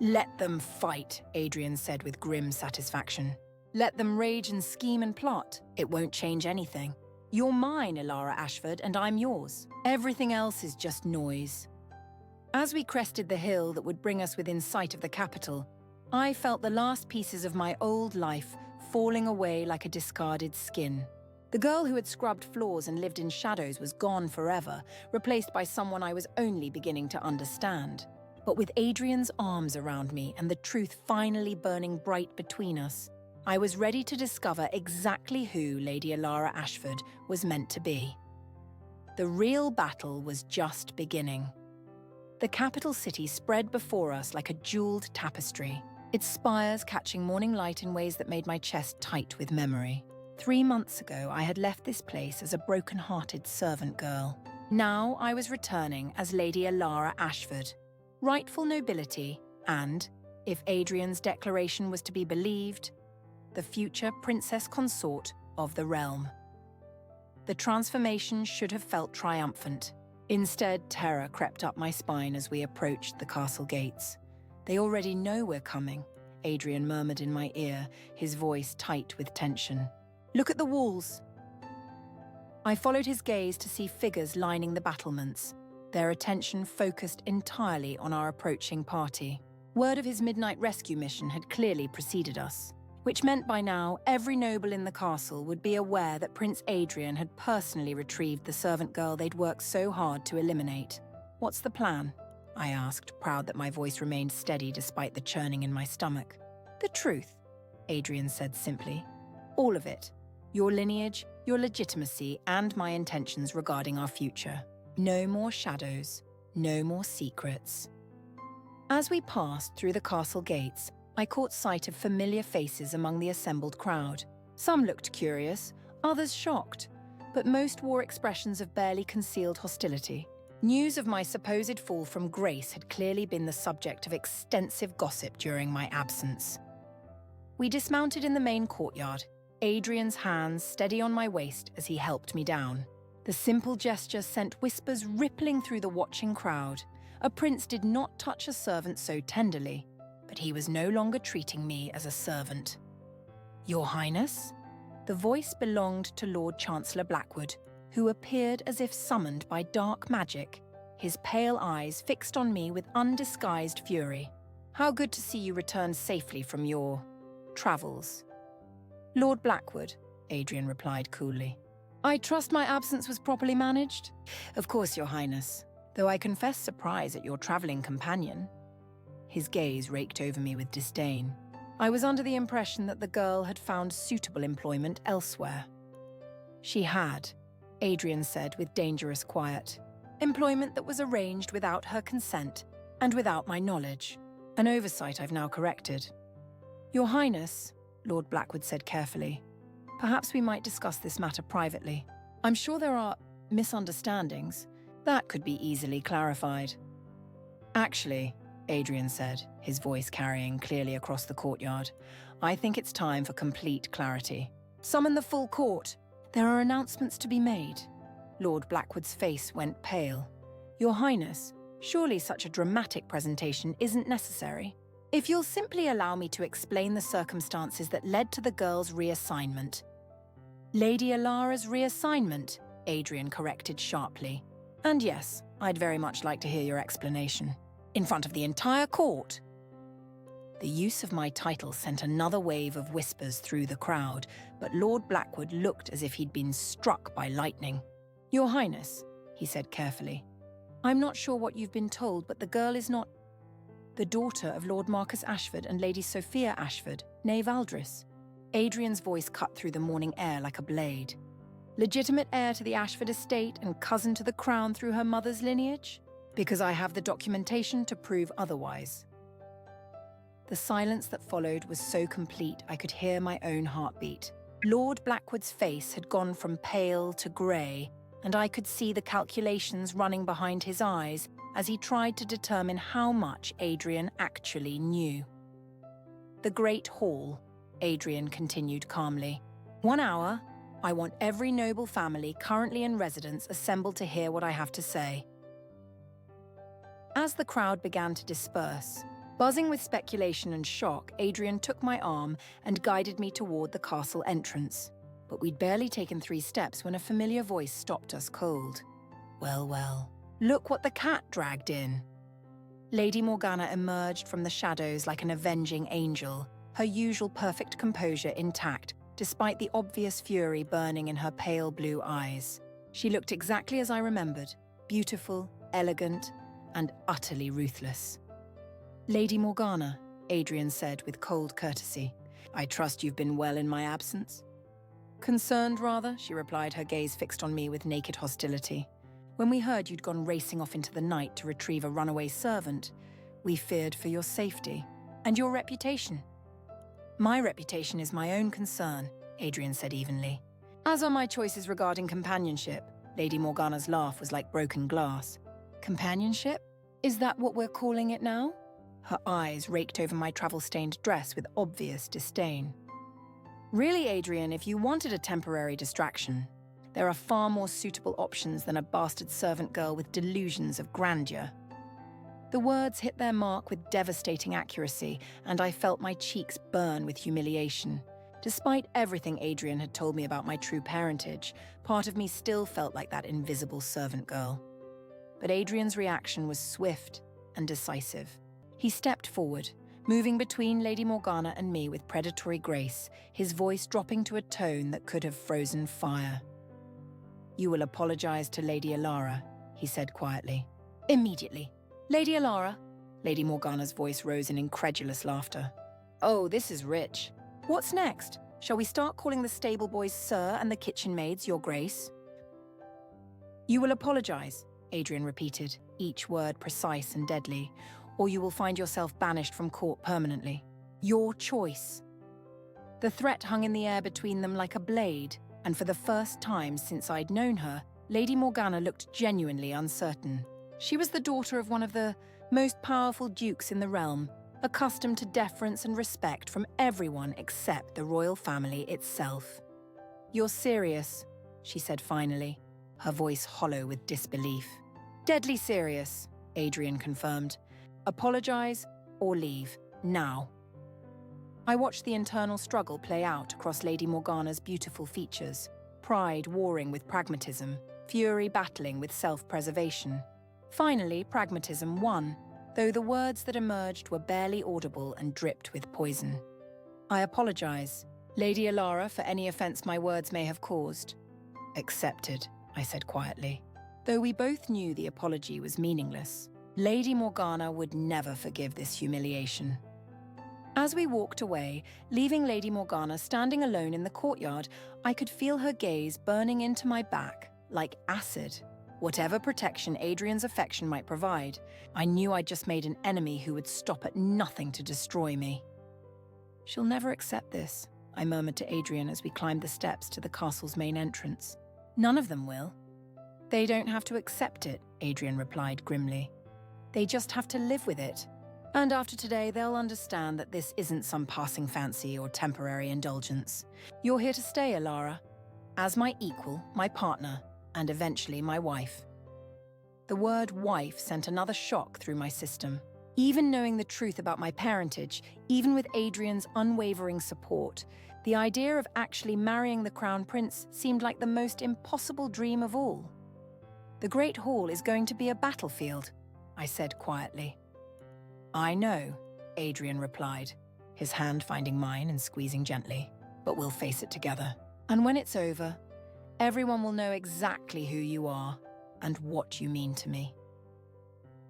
Let them fight, Adrian said with grim satisfaction. Let them rage and scheme and plot. It won't change anything. You're mine, Elara Ashford, and I'm yours. Everything else is just noise. As we crested the hill that would bring us within sight of the capital, I felt the last pieces of my old life falling away like a discarded skin. The girl who had scrubbed floors and lived in shadows was gone forever, replaced by someone I was only beginning to understand. But with Adrian's arms around me and the truth finally burning bright between us, I was ready to discover exactly who Lady Elara Ashford was meant to be. The real battle was just beginning. The capital city spread before us like a jeweled tapestry, its spires catching morning light in ways that made my chest tight with memory. 3 months ago, I had left this place as a broken-hearted servant girl. Now I was returning as Lady Elara Ashford, rightful nobility and, if Adrian's declaration was to be believed, the future princess consort of the realm. The transformation should have felt triumphant. Instead, terror crept up my spine as we approached the castle gates. They already know we're coming, Adrian murmured in my ear, his voice tight with tension. Look at the walls. I followed his gaze to see figures lining the battlements, their attention focused entirely on our approaching party. Word of his midnight rescue mission had clearly preceded us, which meant by now every noble in the castle would be aware that Prince Adrian had personally retrieved the servant girl they'd worked so hard to eliminate. What's the plan? I asked, proud that my voice remained steady despite the churning in my stomach. The truth, Adrian said simply. All of it. Your lineage, your legitimacy, and my intentions regarding our future. No more shadows, no more secrets. As we passed through the castle gates, I caught sight of familiar faces among the assembled crowd. Some looked curious, others shocked, but most wore expressions of barely concealed hostility. News of my supposed fall from grace had clearly been the subject of extensive gossip during my absence. We dismounted in the main courtyard, Adrian's hands steady on my waist as he helped me down. The simple gesture sent whispers rippling through the watching crowd. A prince did not touch a servant so tenderly, but he was no longer treating me as a servant. Your Highness? The voice belonged to Lord Chancellor Blackwood, who appeared as if summoned by dark magic, his pale eyes fixed on me with undisguised fury. How good to see you return safely from your travels. Lord Blackwood, Adrian replied coolly. I trust my absence was properly managed? Of course, Your Highness, though I confess surprise at your travelling companion. His gaze raked over me with disdain. I was under the impression that the girl had found suitable employment elsewhere. She had, Adrian said with dangerous quiet. Employment that was arranged without her consent and without my knowledge. An oversight I've now corrected. Your Highness, Lord Blackwood said carefully, perhaps we might discuss this matter privately. I'm sure there are misunderstandings. That could be easily clarified. Actually, Adrian said, his voice carrying clearly across the courtyard, I think it's time for complete clarity. Summon the full court. There are announcements to be made. Lord Blackwood's face went pale. Your Highness, surely such a dramatic presentation isn't necessary. If you'll simply allow me to explain the circumstances that led to the girl's reassignment. Lady Elara's reassignment, Adrian corrected sharply. And yes, I'd very much like to hear your explanation. In front of the entire court. The use of my title sent another wave of whispers through the crowd, but Lord Blackwood looked as if he'd been struck by lightning. Your Highness, he said carefully, I'm not sure what you've been told, but the girl is not the daughter of Lord Marcus Ashford and Lady Sophia Ashford, née Valdris. Adrian's voice cut through the morning air like a blade. Legitimate heir to the Ashford estate and cousin to the crown through her mother's lineage? Because I have the documentation to prove otherwise. The silence that followed was so complete I could hear my own heartbeat. Lord Blackwood's face had gone from pale to grey, and I could see the calculations running behind his eyes as he tried to determine how much Adrian actually knew. "The Great Hall," Adrian continued calmly. "1 hour. I want every noble family currently in residence assembled to hear what I have to say." As the crowd began to disperse, buzzing with speculation and shock, Adrian took my arm and guided me toward the castle entrance. But we'd barely taken 3 steps when a familiar voice stopped us cold. "Well, well, look what the cat dragged in." Lady Morgana emerged from the shadows like an avenging angel, her usual perfect composure intact, despite the obvious fury burning in her pale blue eyes. She looked exactly as I remembered, beautiful, elegant, and utterly ruthless. "Lady Morgana," Adrian said with cold courtesy, "I trust you've been well in my absence?" "Concerned, rather," she replied, her gaze fixed on me with naked hostility. "When we heard you'd gone racing off into the night to retrieve a runaway servant, we feared for your safety and your reputation." "My reputation is my own concern," Adrian said evenly. "As are my choices regarding companionship." Lady Morgana's laugh was like broken glass. "Companionship? Is that what we're calling it now?" Her eyes raked over my travel-stained dress with obvious disdain. "Really, Adrian, if you wanted a temporary distraction, there are far more suitable options than a bastard servant girl with delusions of grandeur." The words hit their mark with devastating accuracy, and I felt my cheeks burn with humiliation. Despite everything Adrian had told me about my true parentage, part of me still felt like that invisible servant girl. But Adrian's reaction was swift and decisive. He stepped forward, moving between Lady Morgana and me with predatory grace, his voice dropping to a tone that could have frozen fire. "You will apologize to Lady Alara," he said quietly. "Immediately." "Lady Alara?" Lady Morgana's voice rose in incredulous laughter. "Oh, this is rich. What's next? Shall we start calling the stable boys Sir and the kitchen maids Your Grace?" "You will apologize," Adrian repeated, each word precise and deadly, "or you will find yourself banished from court permanently. Your choice." The threat hung in the air between them like a blade, and for the first time since I'd known her, Lady Morgana looked genuinely uncertain. She was the daughter of one of the most powerful dukes in the realm, accustomed to deference and respect from everyone except the royal family itself. "You're serious," she said finally, her voice hollow with disbelief. "Deadly serious," Adrian confirmed. "Apologize or leave, now." I watched the internal struggle play out across Lady Morgana's beautiful features, pride warring with pragmatism, fury battling with self-preservation. Finally, pragmatism won, though the words that emerged were barely audible and dripped with poison. "I apologize, Lady Alara, for any offense my words may have caused." "Accepted," I said quietly. Though we both knew the apology was meaningless, Lady Morgana would never forgive this humiliation. As we walked away, leaving Lady Morgana standing alone in the courtyard, I could feel her gaze burning into my back like acid. Whatever protection Adrian's affection might provide, I knew I'd just made an enemy who would stop at nothing to destroy me. "She'll never accept this," I murmured to Adrian as we climbed the steps to the castle's main entrance. "None of them will." "They don't have to accept it," Adrian replied grimly. "They just have to live with it. And after today, they'll understand that this isn't some passing fancy or temporary indulgence. You're here to stay, Alara, as my equal, my partner, and eventually my wife." The word wife sent another shock through my system. Even knowing the truth about my parentage, even with Adrian's unwavering support, the idea of actually marrying the Crown Prince seemed like the most impossible dream of all. "The Great Hall is going to be a battlefield," I said quietly. "I know," Adrian replied, his hand finding mine and squeezing gently. "But we'll face it together. And when it's over, everyone will know exactly who you are and what you mean to me."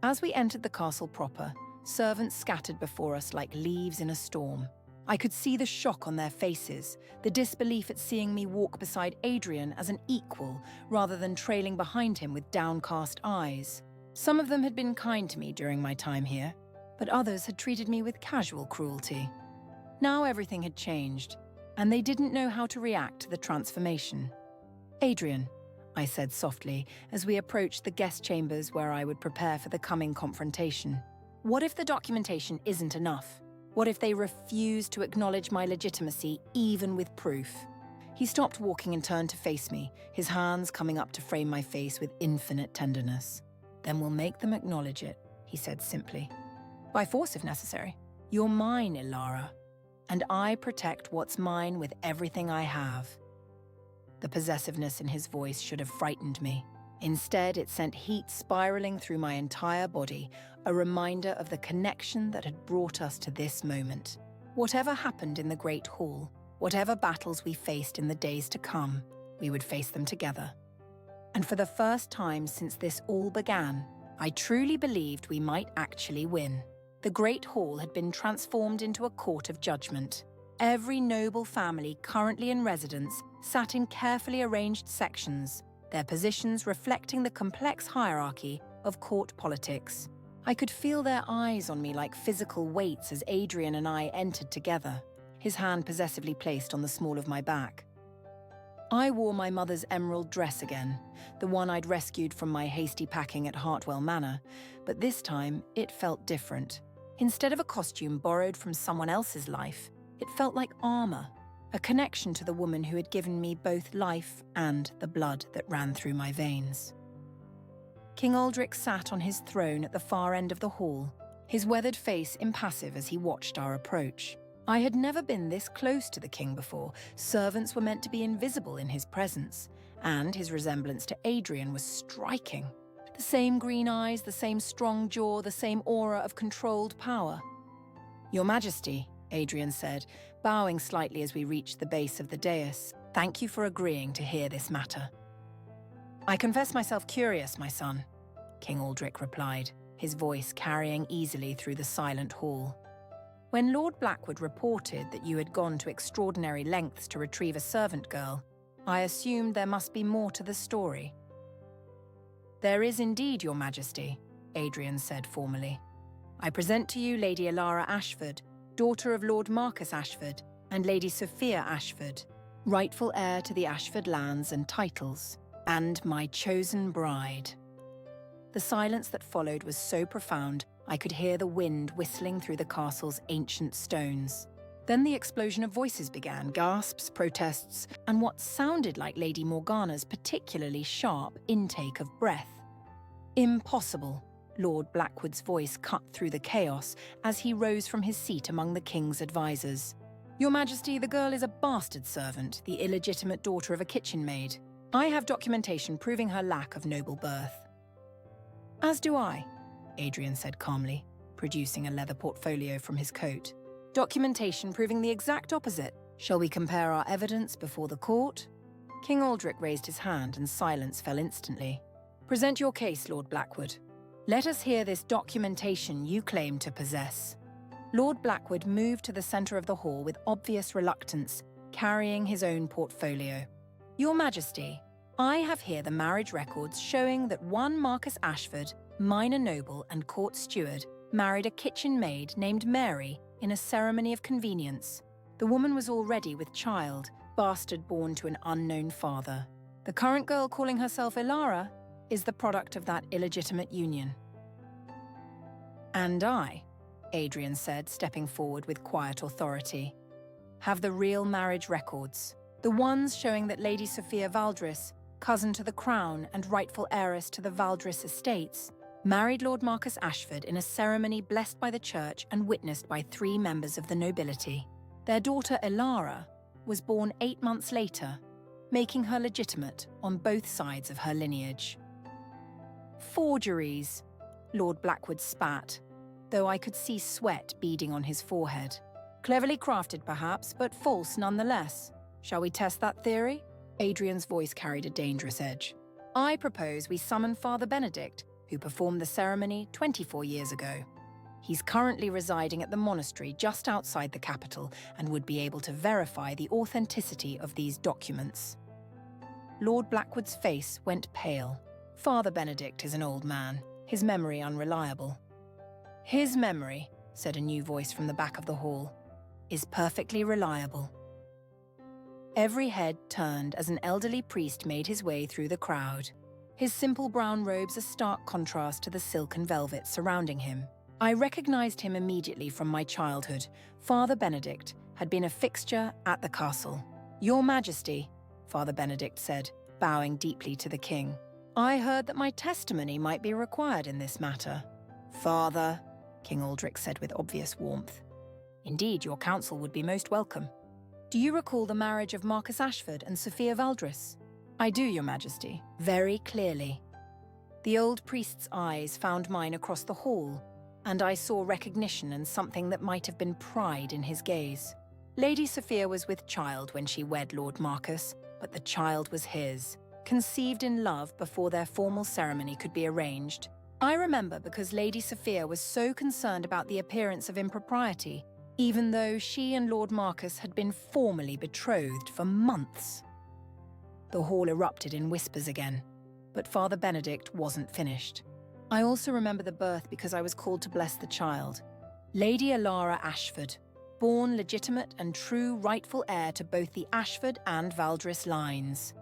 As we entered the castle proper, servants scattered before us like leaves in a storm. I could see the shock on their faces, the disbelief at seeing me walk beside Adrian as an equal rather than trailing behind him with downcast eyes. Some of them had been kind to me during my time here, but others had treated me with casual cruelty. Now everything had changed, and they didn't know how to react to the transformation. "Adrian," I said softly as we approached the guest chambers where I would prepare for the coming confrontation. What if the documentation isn't enough? What if they refuse to acknowledge my legitimacy even with proof? He stopped walking and turned to face me, his hands coming up to frame my face with infinite tenderness. Then we'll make them acknowledge it, he said simply. By force if necessary. You're mine, Ilara, and I protect what's mine with everything I have. The possessiveness in his voice should have frightened me. Instead, it sent heat spiraling through my entire body, a reminder of the connection that had brought us to this moment. Whatever happened in the Great Hall, whatever battles we faced in the days to come, we would face them together. And for the first time since this all began, I truly believed we might actually win. The Great Hall had been transformed into a court of judgment. Every noble family currently in residence sat in carefully arranged sections, their positions reflecting the complex hierarchy of court politics. I could feel their eyes on me like physical weights as Adrian and I entered together, his hand possessively placed on the small of my back. I wore my mother's emerald dress again, the one I'd rescued from my hasty packing at Hartwell Manor, but this time it felt different. Instead of a costume borrowed from someone else's life, it felt like armor, a connection to the woman who had given me both life and the blood that ran through my veins. King Aldrich sat on his throne at the far end of the hall, his weathered face impassive as he watched our approach. I had never been this close to the king before. Servants were meant to be invisible in his presence, and his resemblance to Adrian was striking. The same green eyes, the same strong jaw, the same aura of controlled power. "Your Majesty," Adrian said, bowing slightly as we reached the base of the dais, "thank you for agreeing to hear this matter." "I confess myself curious, my son," King Aldrich replied, his voice carrying easily through the silent hall. "When Lord Blackwood reported that you had gone to extraordinary lengths to retrieve a servant girl, I assumed there must be more to the story." "There is indeed, Your Majesty," Adrian said formally. "I present to you Lady Ilara Ashford, daughter of Lord Marcus Ashford and Lady Sophia Ashford, rightful heir to the Ashford lands and titles, and my chosen bride." The silence that followed was so profound, I could hear the wind whistling through the castle's ancient stones. Then the explosion of voices began, gasps, protests, and what sounded like Lady Morgana's particularly sharp intake of breath. "Impossible," Lord Blackwood's voice cut through the chaos as he rose from his seat among the king's advisors. "Your Majesty, the girl is a bastard servant, the illegitimate daughter of a kitchen maid. I have documentation proving her lack of noble birth." "As do I," Adrian said calmly, producing a leather portfolio from his coat. "Documentation proving the exact opposite. Shall we compare our evidence before the court?" King Aldrich raised his hand and silence fell instantly. "Present your case, Lord Blackwood. Let us hear this documentation you claim to possess." Lord Blackwood moved to the centre of the hall with obvious reluctance, carrying his own portfolio. "Your Majesty, I have here the marriage records showing that one Marcus Ashford, minor noble and court steward, married a kitchen maid named Mary in a ceremony of convenience. The woman was already with child, bastard born to an unknown father. The current girl calling herself Ilara is the product of that illegitimate union." "And I," Adrian said, stepping forward with quiet authority, "have the real marriage records, the ones showing that Lady Sophia Valdris, cousin to the crown and rightful heiress to the Valdris estates, married Lord Marcus Ashford in a ceremony blessed by the church and witnessed by 3 members of the nobility. Their daughter Ilara was born 8 months later, making her legitimate on both sides of her lineage." "Forgeries," Lord Blackwood spat, though I could see sweat beading on his forehead. "Cleverly crafted perhaps, but false nonetheless. Shall we test that theory?" Adrian's voice carried a dangerous edge. "I propose we summon Father Benedict, who performed the ceremony 24 years ago. He's currently residing at the monastery just outside the capital and would be able to verify the authenticity of these documents." Lord Blackwood's face went pale. Father Benedict is an old man, his memory unreliable. "His memory," said a new voice from the back of the hall, "is perfectly reliable." Every head turned as an elderly priest made his way through the crowd. His simple brown robes a stark contrast to the silk and velvet surrounding him. I recognized him immediately from my childhood. Father Benedict had been a fixture at the castle. "Your Majesty," Father Benedict said, bowing deeply to the king. "I heard that my testimony might be required in this matter." "Father," King Aldrich said with obvious warmth. "Indeed, your counsel would be most welcome. Do you recall the marriage of Marcus Ashford and Sophia Valdris?" "I do, your Majesty, very clearly." The old priest's eyes found mine across the hall, and I saw recognition and something that might have been pride in his gaze. Lady Sophia was with child when she wed Lord Marcus, but the child was his, conceived in love before their formal ceremony could be arranged. I remember because Lady Sophia was so concerned about the appearance of impropriety, even though she and Lord Marcus had been formally betrothed for months. The hall erupted in whispers again, but Father Benedict wasn't finished. I also remember the birth because I was called to bless the child. Lady Alara Ashford, born legitimate and true rightful heir to both the Ashford and Valdris lines.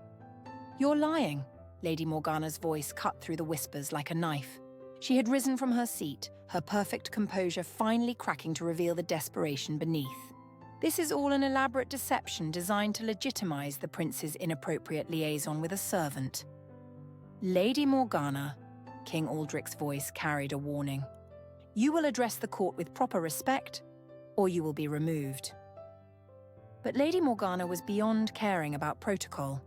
"You're lying," Lady Morgana's voice cut through the whispers like a knife. She had risen from her seat, her perfect composure finally cracking to reveal the desperation beneath. "This is all an elaborate deception designed to legitimize the prince's inappropriate liaison with a servant." "Lady Morgana," King Aldrich's voice carried a warning. "You will address the court with proper respect, or you will be removed." But Lady Morgana was beyond caring about protocol.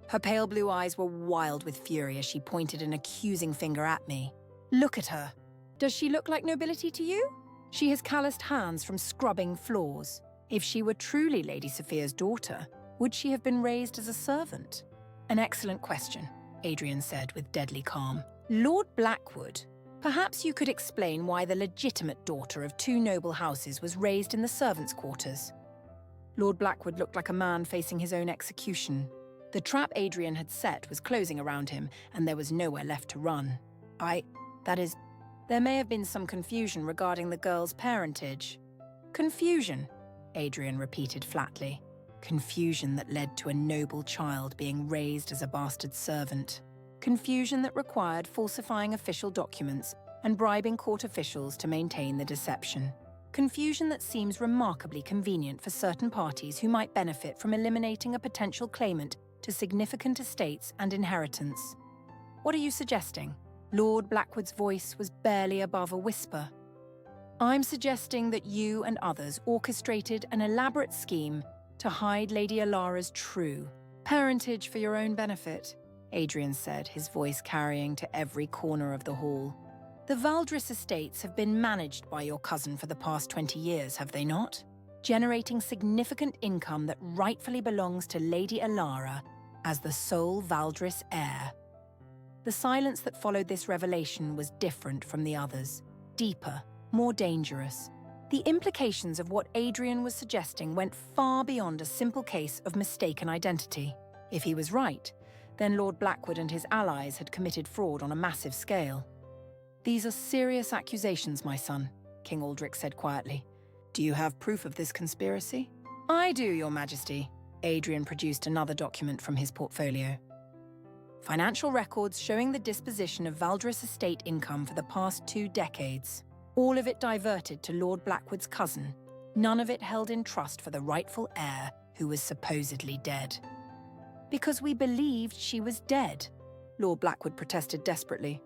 Her pale blue eyes were wild with fury as she pointed an accusing finger at me. "Look at her. Does she look like nobility to you? She has calloused hands from scrubbing floors. If she were truly Lady Sophia's daughter, would she have been raised as a servant?" "An excellent question," Adrian said with deadly calm. "Lord Blackwood, perhaps you could explain why the legitimate daughter of two noble houses was raised in the servants' quarters." Lord Blackwood looked like a man facing his own execution. The trap Adrian had set was closing around him, and there was nowhere left to run. There may have been some confusion regarding the girl's parentage." "Confusion," Adrian repeated flatly. "Confusion that led to a noble child being raised as a bastard servant. Confusion that required falsifying official documents and bribing court officials to maintain the deception. Confusion that seems remarkably convenient for certain parties who might benefit from eliminating a potential claimant to significant estates and inheritance." "What are you suggesting?" Lord Blackwood's voice was barely above a whisper. "I'm suggesting that you and others orchestrated an elaborate scheme to hide Lady Alara's true parentage for your own benefit," Adrian said, his voice carrying to every corner of the hall. "The Valdris estates have been managed by your cousin for the past 20 years, have they not? Generating significant income that rightfully belongs to Lady Alara as the sole Valdris heir." The silence that followed this revelation was different from the others, deeper, more dangerous. The implications of what Adrian was suggesting went far beyond a simple case of mistaken identity. If he was right, then Lord Blackwood and his allies had committed fraud on a massive scale. "These are serious accusations, my son," King Aldrich said quietly. "Do you have proof of this conspiracy?" "I do, your Majesty." Adrian produced another document from his portfolio. "Financial records showing the disposition of Valdris estate income for the past 2 decades. All of it diverted to Lord Blackwood's cousin, none of it held in trust for the rightful heir who was supposedly dead." "Because we believed she was dead," Lord Blackwood protested desperately.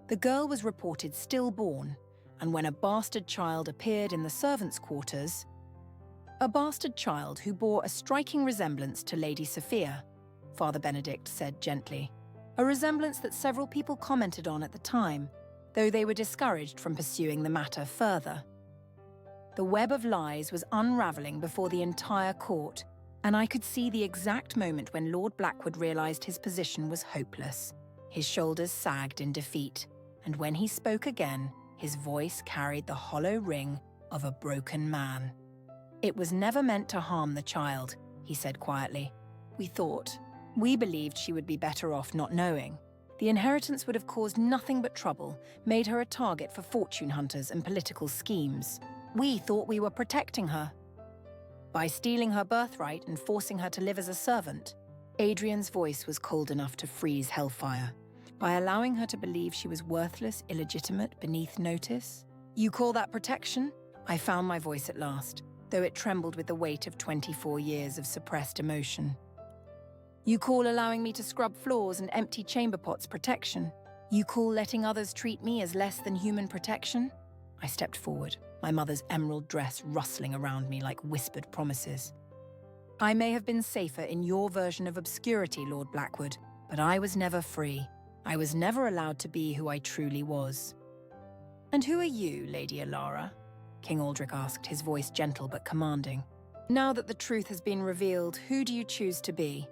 "The girl was reported stillborn, and when a bastard child appeared in the servants' quarters, a bastard child who bore a striking resemblance to Lady Sophia," Father Benedict said gently. "A resemblance that several people commented on at the time, though they were discouraged from pursuing the matter further. The web of lies was unraveling before the entire court, and I could see the exact moment when Lord Blackwood realized his position was hopeless. His shoulders sagged in defeat, and when he spoke again, his voice carried the hollow ring of a broken man. "It was never meant to harm the child," he said quietly. We believed she would be better off not knowing. The inheritance would have caused nothing but trouble, made her a target for fortune hunters and political schemes. We thought we were protecting her." By stealing her birthright and forcing her to live as a servant. Adrian's voice was cold enough to freeze hellfire. By allowing her to believe she was worthless, illegitimate, beneath notice. You call that protection? I found my voice at last, though it trembled with the weight of 24 years of suppressed emotion. You call allowing me to scrub floors and empty chamber pots protection? You call letting others treat me as less than human protection? I stepped forward, my mother's emerald dress rustling around me like whispered promises. I may have been safer in your version of obscurity, Lord Blackwood, but I was never free. I was never allowed to be who I truly was. And who are you, Lady Alara? King Aldrich asked, his voice gentle but commanding. Now that the truth has been revealed, who do you choose to be?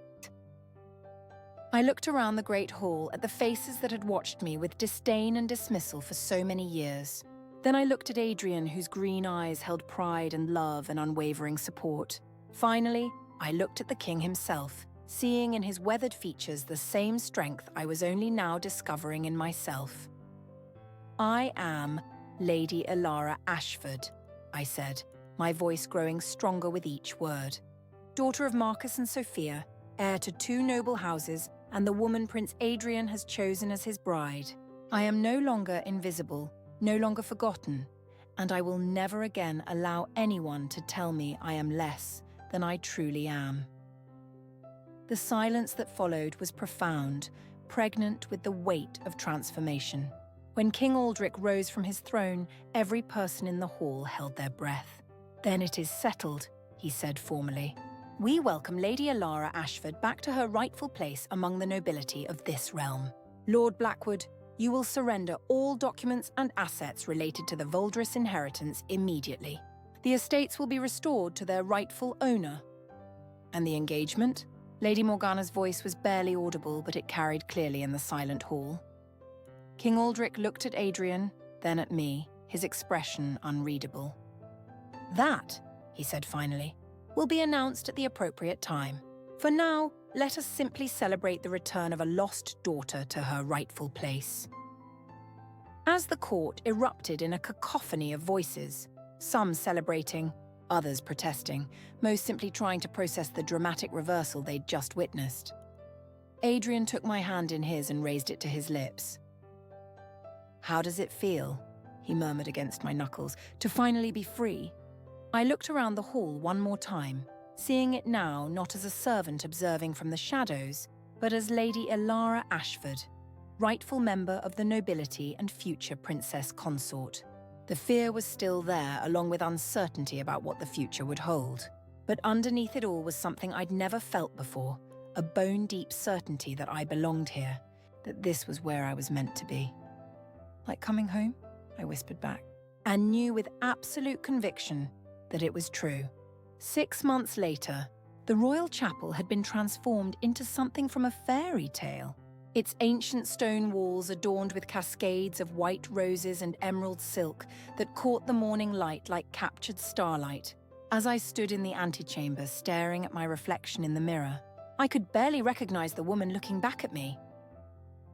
I looked around the great hall at the faces that had watched me with disdain and dismissal for so many years. Then I looked at Adrian, whose green eyes held pride and love and unwavering support. Finally, I looked at the king himself, seeing in his weathered features the same strength I was only now discovering in myself. I am Lady Alara Ashford, I said, my voice growing stronger with each word. Daughter of Marcus and Sophia, heir to 2 noble houses, and the woman Prince Adrian has chosen as his bride. I am no longer invisible, no longer forgotten, and I will never again allow anyone to tell me I am less than I truly am. The silence that followed was profound, pregnant with the weight of transformation. When King Aldrich rose from his throne, every person in the hall held their breath. Then it is settled, he said formally. We welcome Lady Alara Ashford back to her rightful place among the nobility of this realm. Lord Blackwood, you will surrender all documents and assets related to the Voldris inheritance immediately. The estates will be restored to their rightful owner. And the engagement? Lady Morgana's voice was barely audible, but it carried clearly in the silent hall. King Aldrich looked at Adrian, then at me, his expression unreadable. That, he said finally, will be announced at the appropriate time. For now, let us simply celebrate the return of a lost daughter to her rightful place. As the court erupted in a cacophony of voices, some celebrating, others protesting, most simply trying to process the dramatic reversal they'd just witnessed. Adrian took my hand in his and raised it to his lips. How does it feel, he murmured against my knuckles, to finally be free? I looked around the hall one more time, seeing it now not as a servant observing from the shadows, but as Lady Alara Ashford, rightful member of the nobility and future princess consort. The fear was still there, along with uncertainty about what the future would hold. But underneath it all was something I'd never felt before, a bone-deep certainty that I belonged here, that this was where I was meant to be. Like coming home? I whispered back, and knew with absolute conviction that it was true. 6 months later, the royal chapel had been transformed into something from a fairy tale. Its ancient stone walls adorned with cascades of white roses and emerald silk that caught the morning light like captured starlight. As I stood in the antechamber staring at my reflection in the mirror, I could barely recognize the woman looking back at me.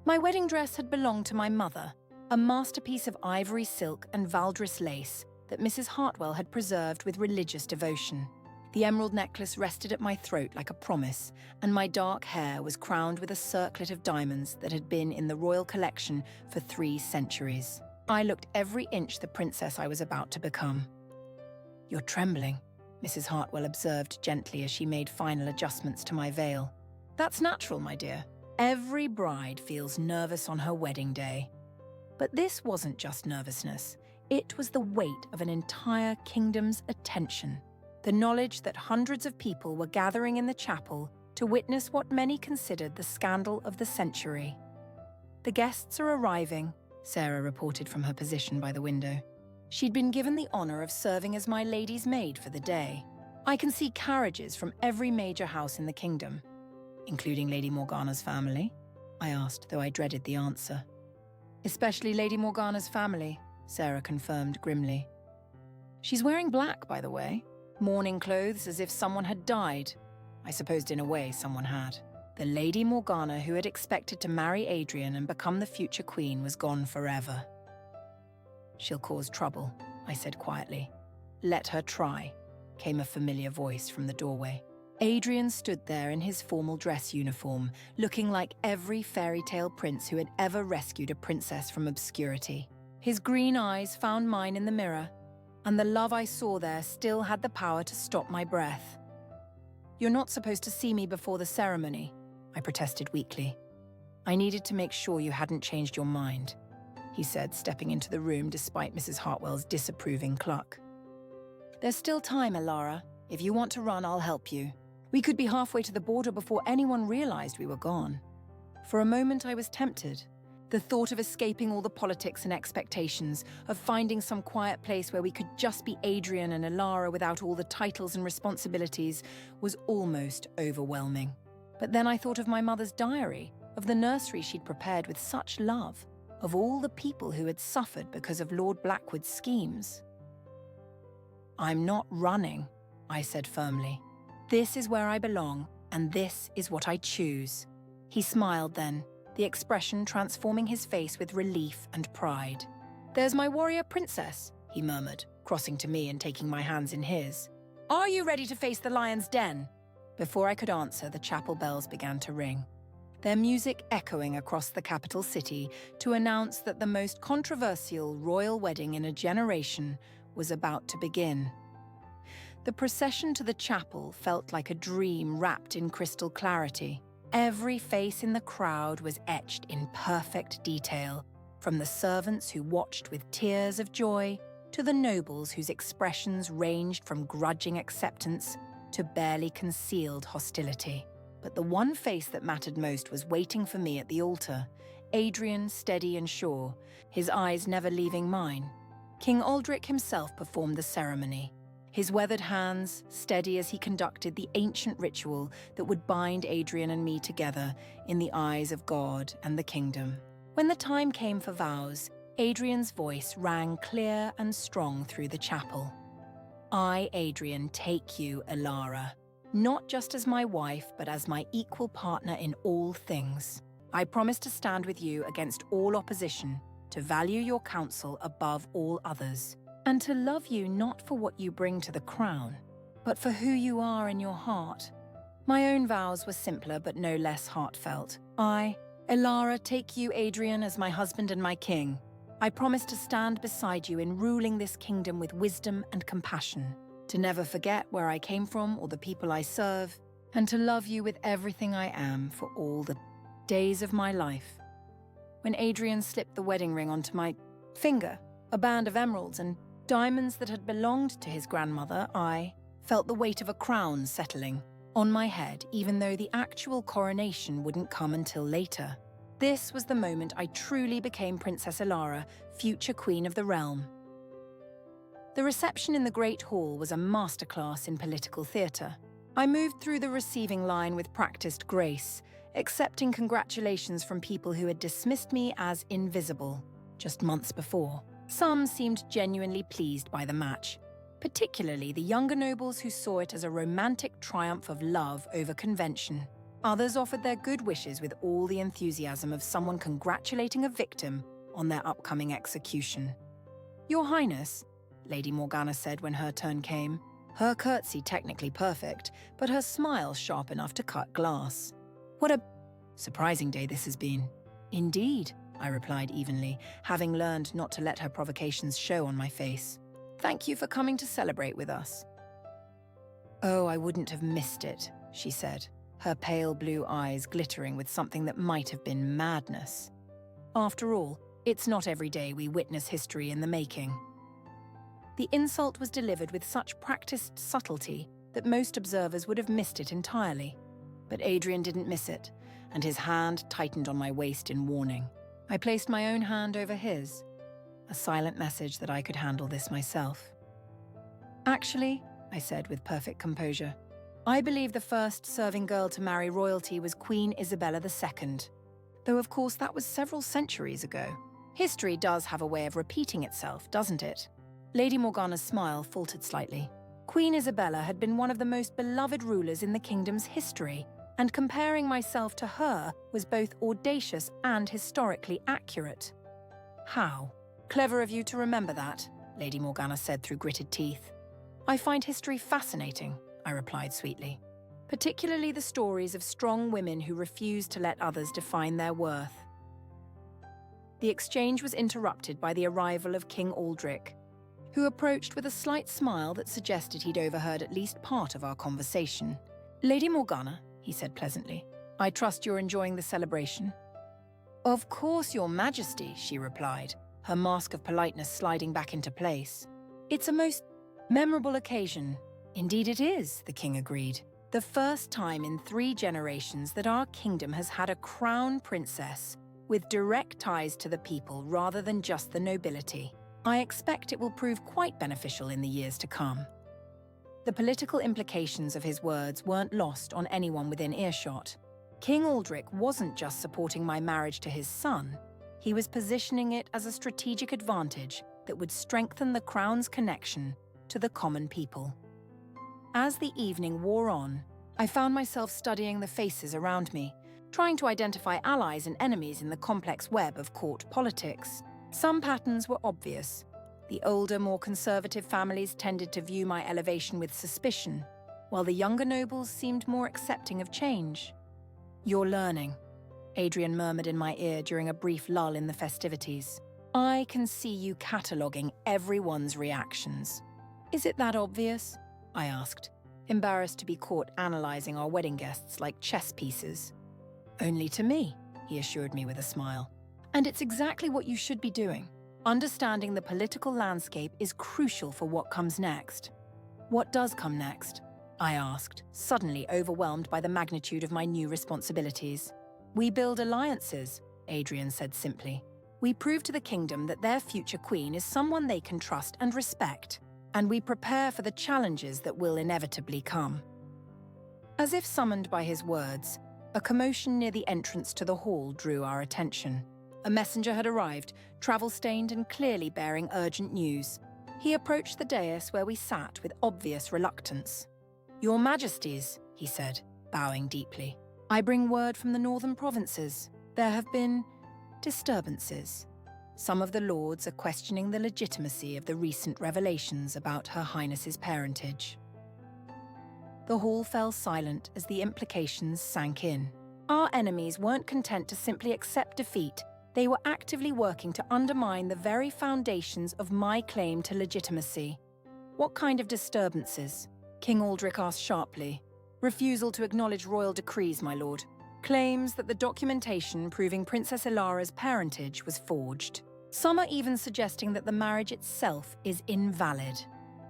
My wedding dress had belonged to my mother, a masterpiece of ivory silk and Valdris lace that Mrs. Hartwell had preserved with religious devotion. The emerald necklace rested at my throat like a promise, and my dark hair was crowned with a circlet of diamonds that had been in the royal collection for 3 centuries. I looked every inch the princess I was about to become. You're trembling, Mrs. Hartwell observed gently as she made final adjustments to my veil. That's natural, my dear. Every bride feels nervous on her wedding day. But this wasn't just nervousness. It was the weight of an entire kingdom's attention. The knowledge that hundreds of people were gathering in the chapel to witness what many considered the scandal of the century. The guests are arriving, Sarah reported from her position by the window. She'd been given the honor of serving as my lady's maid for the day. I can see carriages from every major house in the kingdom. Including Lady Morgana's family? I asked, though I dreaded the answer. Especially Lady Morgana's family, Sarah confirmed grimly. She's wearing black, by the way. Mourning clothes as if someone had died. I supposed in a way someone had. The Lady Morgana who had expected to marry Adrian and become the future queen was gone forever. She'll cause trouble, I said quietly. Let her try. came a familiar voice from the doorway. Adrian stood there in his formal dress uniform, looking like every fairy tale prince who had ever rescued a princess from obscurity. His green eyes found mine in the mirror, and the love I saw there still had the power to stop my breath. "You're not supposed to see me before the ceremony," I protested weakly. "I needed to make sure you hadn't changed your mind," he said, stepping into the room despite Mrs. Hartwell's disapproving cluck. "There's still time, Elara. If you want to run, I'll help you. We could be halfway to the border before anyone realized we were gone." For a moment I was tempted. The thought of escaping all the politics and expectations, of finding some quiet place where we could just be Adrian and Elara without all the titles and responsibilities, was almost overwhelming. But then I thought of my mother's diary, of the nursery she'd prepared with such love, of all the people who had suffered because of Lord Blackwood's schemes. "I'm not running," I said firmly. "This is where I belong, and this is what I choose." He smiled then, the expression transforming his face with relief and pride. "There's my warrior princess," he murmured, crossing to me and taking my hands in his. "Are you ready to face the lion's den?" Before I could answer, the chapel bells began to ring, their music echoing across the capital city to announce that the most controversial royal wedding in a generation was about to begin. The procession to the chapel felt like a dream wrapped in crystal clarity. Every face in the crowd was etched in perfect detail, from the servants who watched with tears of joy to the nobles whose expressions ranged from grudging acceptance to barely concealed hostility. But the one face that mattered most was waiting for me at the altar, Adrian steady and sure, his eyes never leaving mine. King Aldrich himself performed the ceremony, his weathered hands steady as he conducted the ancient ritual that would bind Adrian and me together in the eyes of God and the kingdom. When the time came for vows, Adrian's voice rang clear and strong through the chapel. "I, Adrian, take you, Elara, not just as my wife, but as my equal partner in all things. I promise to stand with you against all opposition, to value your counsel above all others, and to love you not for what you bring to the crown, but for who you are in your heart." My own vows were simpler but no less heartfelt. "I, Elara, take you, Adrian, as my husband and my king. I promise to stand beside you in ruling this kingdom with wisdom and compassion, to never forget where I came from or the people I serve, and to love you with everything I am for all the days of my life." When Adrian slipped the wedding ring onto my finger, a band of emeralds and diamonds that had belonged to his grandmother, I felt the weight of a crown settling on my head, even though the actual coronation wouldn't come until later. This was the moment I truly became Princess Elara, future queen of the realm. The reception in the Great Hall was a masterclass in political theatre. I moved through the receiving line with practiced grace, accepting congratulations from people who had dismissed me as invisible just months before. Some seemed genuinely pleased by the match, particularly the younger nobles who saw it as a romantic triumph of love over convention. Others offered their good wishes with all the enthusiasm of someone congratulating a victim on their upcoming execution. "Your Highness," Lady Morgana said when her turn came, her curtsy technically perfect, but her smile sharp enough to cut glass. "What a surprising day this has been." "Indeed," I replied evenly, having learned not to let her provocations show on my face. "Thank you for coming to celebrate with us." "Oh, I wouldn't have missed it," she said, her pale blue eyes glittering with something that might have been madness. "After all, it's not every day we witness history in the making." The insult was delivered with such practiced subtlety that most observers would have missed it entirely. But Adrian didn't miss it, and his hand tightened on my waist in warning. I placed my own hand over his, a silent message that I could handle this myself. "Actually," I said with perfect composure, "I believe the first serving girl to marry royalty was Queen Isabella II, though of course that was several centuries ago. History does have a way of repeating itself, doesn't it?" Lady Morgana's smile faltered slightly. Queen Isabella had been one of the most beloved rulers in the kingdom's history, and comparing myself to her was both audacious and historically accurate. "How? Clever of you to remember that," Lady Morgana said through gritted teeth. I find history fascinating, I replied sweetly, particularly the stories of strong women who refuse to let others define their worth. The exchange was interrupted by the arrival of King Aldrich, who approached with a slight smile that suggested he'd overheard at least part of our conversation. "Lady Morgana," he said pleasantly, "I trust you're enjoying the celebration." "Of course, Your Majesty," she replied, her mask of politeness sliding back into place. "It's a most memorable occasion." "Indeed it is," the king agreed. "The first time in 3 generations that our kingdom has had a crown princess with direct ties to the people rather than just the nobility. I expect it will prove quite beneficial in the years to come." The political implications of his words weren't lost on anyone within earshot. King Aldrich wasn't just supporting my marriage to his son, he was positioning it as a strategic advantage that would strengthen the crown's connection to the common people. As the evening wore on, I found myself studying the faces around me, trying to identify allies and enemies in the complex web of court politics. Some patterns were obvious. The older, more conservative families tended to view my elevation with suspicion, while the younger nobles seemed more accepting of change. "You're learning," Adrian murmured in my ear during a brief lull in the festivities. "I can see you cataloguing everyone's reactions." "Is it that obvious?" I asked, embarrassed to be caught analysing our wedding guests like chess pieces. "Only to me," he assured me with a smile. "And it's exactly what you should be doing. Understanding the political landscape is crucial for what comes next." "What does come next?" I asked, suddenly overwhelmed by the magnitude of my new responsibilities. "We build alliances," Adrian said simply. "We prove to the kingdom that their future queen is someone they can trust and respect, and we prepare for the challenges that will inevitably come." As if summoned by his words, a commotion near the entrance to the hall drew our attention. A messenger had arrived, travel-stained and clearly bearing urgent news. He approached the dais where we sat with obvious reluctance. "Your Majesties," he said, bowing deeply, "I bring word from the northern provinces. There have been disturbances. Some of the lords are questioning the legitimacy of the recent revelations about Her Highness's parentage." The hall fell silent as the implications sank in. Our enemies weren't content to simply accept defeat. They were actively working to undermine the very foundations of my claim to legitimacy. "What kind of disturbances?" King Aldrich asked sharply. "Refusal to acknowledge royal decrees, my lord. Claims that the documentation proving Princess Ilara's parentage was forged. Some are even suggesting that the marriage itself is invalid."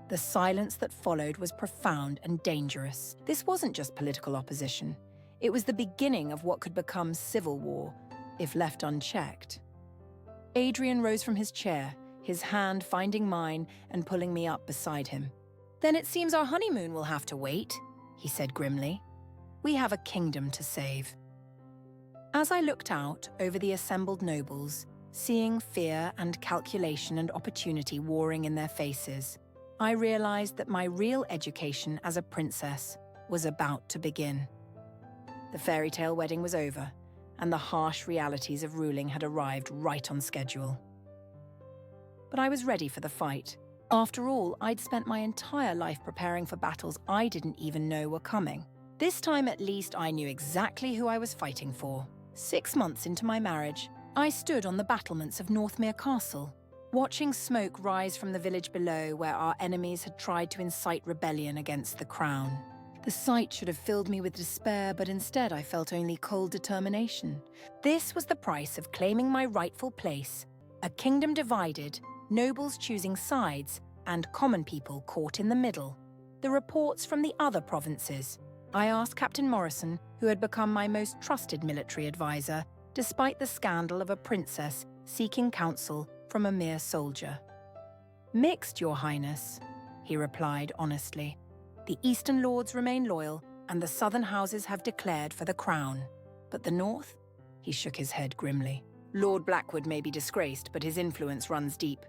The silence that followed was profound and dangerous. This wasn't just political opposition. It was the beginning of what could become civil war, if left unchecked. Adrian rose from his chair, his hand finding mine and pulling me up beside him. "Then it seems our honeymoon will have to wait," he said grimly. "We have a kingdom to save." As I looked out over the assembled nobles, seeing fear and calculation and opportunity warring in their faces, I realized that my real education as a princess was about to begin. The fairy tale wedding was over, and the harsh realities of ruling had arrived right on schedule. But I was ready for the fight. After all, I'd spent my entire life preparing for battles I didn't even know were coming. This time at least I knew exactly who I was fighting for. 6 months into my marriage, I stood on the battlements of Northmere Castle, watching smoke rise from the village below where our enemies had tried to incite rebellion against the crown. The sight should have filled me with despair, but instead I felt only cold determination. This was the price of claiming my rightful place, a kingdom divided, nobles choosing sides, and common people caught in the middle. The reports from the other provinces. I asked Captain Morrison, who had become my most trusted military advisor, despite the scandal of a princess seeking counsel from a mere soldier. "Mixed, Your Highness," he replied honestly. "The eastern lords remain loyal, and the southern houses have declared for the crown. But the north?" He shook his head grimly. "Lord Blackwood may be disgraced, but his influence runs deep.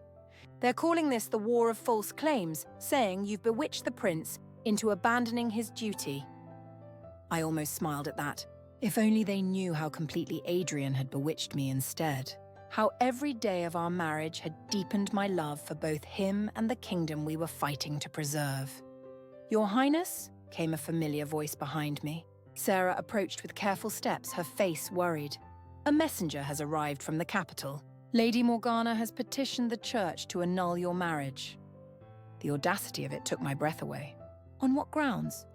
They're calling this the War of False Claims, saying you've bewitched the prince into abandoning his duty." I almost smiled at that. If only they knew how completely Adrian had bewitched me instead. how every day of our marriage had deepened my love for both him and the kingdom we were fighting to preserve. "Your Highness?" came a familiar voice behind me. Sarah approached with careful steps, her face worried. "A messenger has arrived from the capital. Lady Morgana has petitioned the church to annul your marriage." The audacity of it took my breath away. "On what grounds?"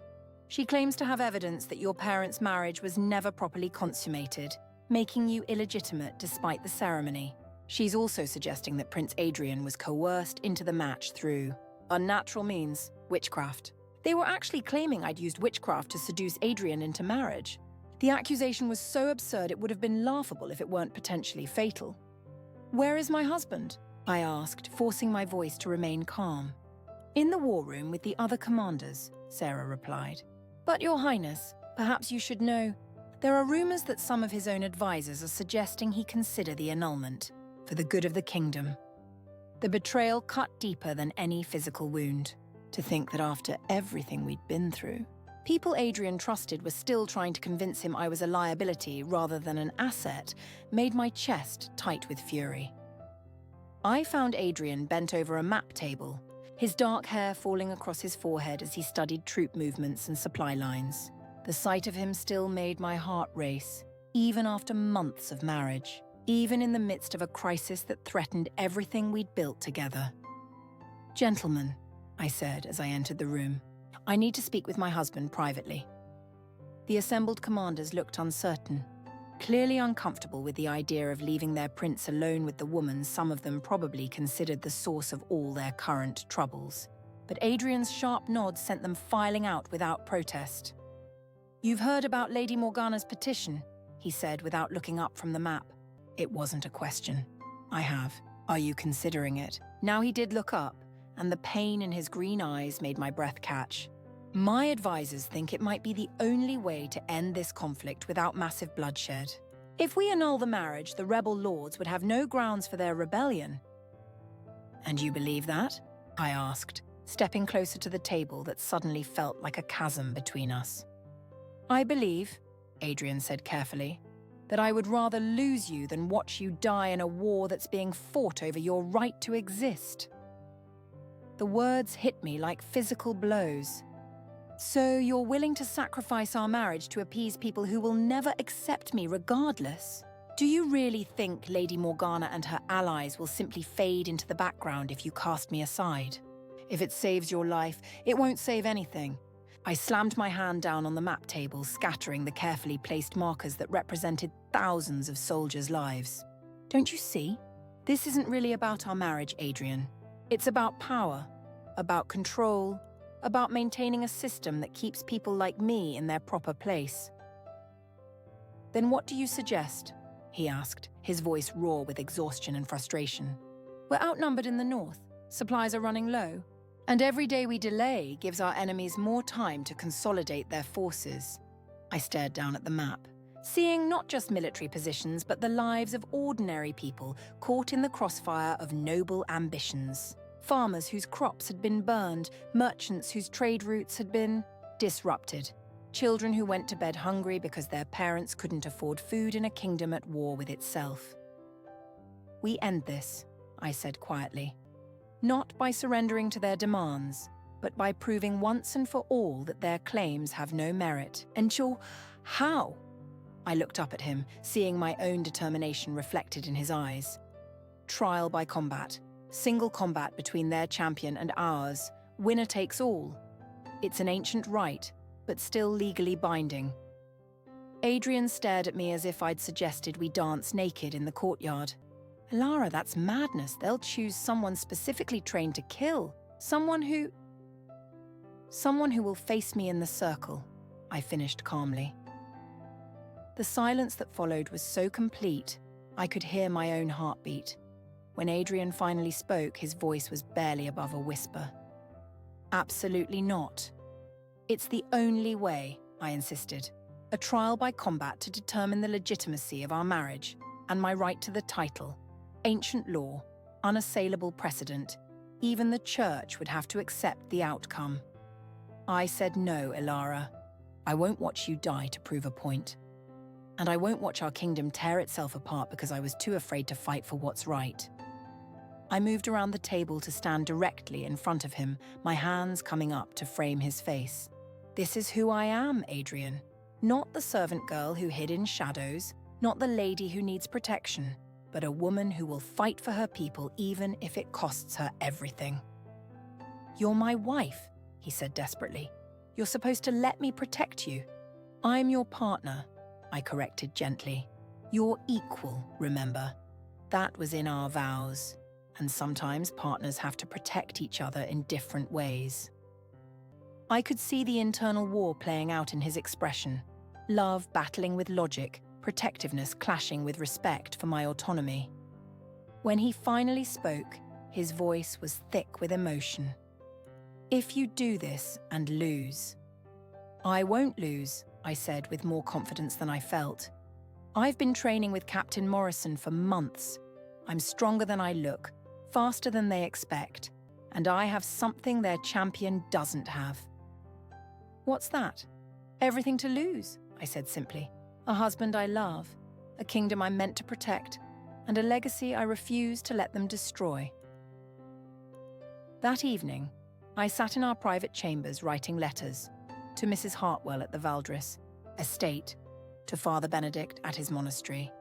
"She claims to have evidence that your parents' marriage was never properly consummated, making you illegitimate despite the ceremony. She's also suggesting that Prince Adrian was coerced into the match through unnatural means, witchcraft. They were actually claiming I'd used witchcraft to seduce Adrian into marriage. The accusation was so absurd it would have been laughable if it weren't potentially fatal." "Where is my husband?" I asked, forcing my voice to remain calm. "In the war room with the other commanders," Sarah replied. "But Your Highness, perhaps you should know, there are rumors that some of his own advisors are suggesting he consider the annulment for the good of the kingdom." The betrayal cut deeper than any physical wound. To think that after everything we'd been through, people Adrian trusted were still trying to convince him I was a liability rather than an asset made my chest tight with fury. I found Adrian bent over a map table, his dark hair falling across his forehead as he studied troop movements and supply lines. The sight of him still made my heart race, even after months of marriage, even in the midst of a crisis that threatened everything we'd built together. "Gentlemen," I said as I entered the room, "I need to speak with my husband privately." The assembled commanders looked uncertain, clearly uncomfortable with the idea of leaving their prince alone with the woman some of them probably considered the source of all their current troubles. But Adrian's sharp nod sent them filing out without protest. "You've heard about Lady Morgana's petition," he said without looking up from the map. It wasn't a question. "I have. Are you considering it?" Now he did look up, and the pain in his green eyes made my breath catch. "My advisors think it might be the only way to end this conflict without massive bloodshed. If we annul the marriage, the rebel lords would have no grounds for their rebellion." "And you believe that?" I asked, stepping closer to the table that suddenly felt like a chasm between us. "I believe," Adrian said carefully, "that I would rather lose you than watch you die in a war that's being fought over your right to exist." The words hit me like physical blows. "So you're willing to sacrifice our marriage to appease people who will never accept me regardless? Do you really think Lady Morgana and her allies will simply fade into the background if you cast me aside? If it saves your life, it won't save anything." I slammed my hand down on the map table, scattering the carefully placed markers that represented thousands of soldiers' lives. "Don't you see? This isn't really about our marriage, Adrian. It's about power, about control, about maintaining a system that keeps people like me in their proper place." "Then what do you suggest?" he asked, his voice raw with exhaustion and frustration. "We're outnumbered in the north, supplies are running low, and every day we delay gives our enemies more time to consolidate their forces." I stared down at the map, seeing not just military positions but the lives of ordinary people caught in the crossfire of noble ambitions. Farmers whose crops had been burned, merchants whose trade routes had been disrupted, children who went to bed hungry because their parents couldn't afford food in a kingdom at war with itself. "We end this," I said quietly. "Not by surrendering to their demands, but by proving once and for all that their claims have no merit." "And how?" I looked up at him, seeing my own determination reflected in his eyes. "Trial by combat. Single combat between their champion and ours. Winner takes all. It's an ancient right, but still legally binding." Adrian stared at me as if I'd suggested we dance naked in the courtyard. "Lara, that's madness. They'll choose someone specifically trained to kill. Someone who will face me in the circle," I finished calmly. The silence that followed was so complete, I could hear my own heartbeat. When Adrian finally spoke, his voice was barely above a whisper. "Absolutely not. It's the only way," I insisted. "A trial by combat to determine the legitimacy of our marriage and my right to the title. Ancient law, unassailable precedent. Even the church would have to accept the outcome." I said no, Ilara. I won't watch you die to prove a point. and I won't watch our kingdom tear itself apart because I was too afraid to fight for what's right. I moved around the table to stand directly in front of him, my hands coming up to frame his face. This is who I am, Adrian. Not the servant girl who hid in shadows, not the lady who needs protection, but a woman who will fight for her people even if it costs her everything. You're my wife, he said desperately. You're supposed to let me protect you. I'm your partner, I corrected gently. Your equal, remember. That was in our vows, and sometimes partners have to protect each other in different ways. I could see the internal war playing out in his expression, love battling with logic, protectiveness clashing with respect for my autonomy. When he finally spoke, his voice was thick with emotion. If you do this and lose. I won't lose, I said with more confidence than I felt. I've been training with Captain Morrison for months. I'm stronger than I look, faster than they expect, and I have something their champion doesn't have. What's that? Everything to lose, I said simply. A husband I love, a kingdom I'm meant to protect, and a legacy I refuse to let them destroy. That evening, I sat in our private chambers writing letters to Mrs. Hartwell at the Valdris estate, to Father Benedict at his monastery,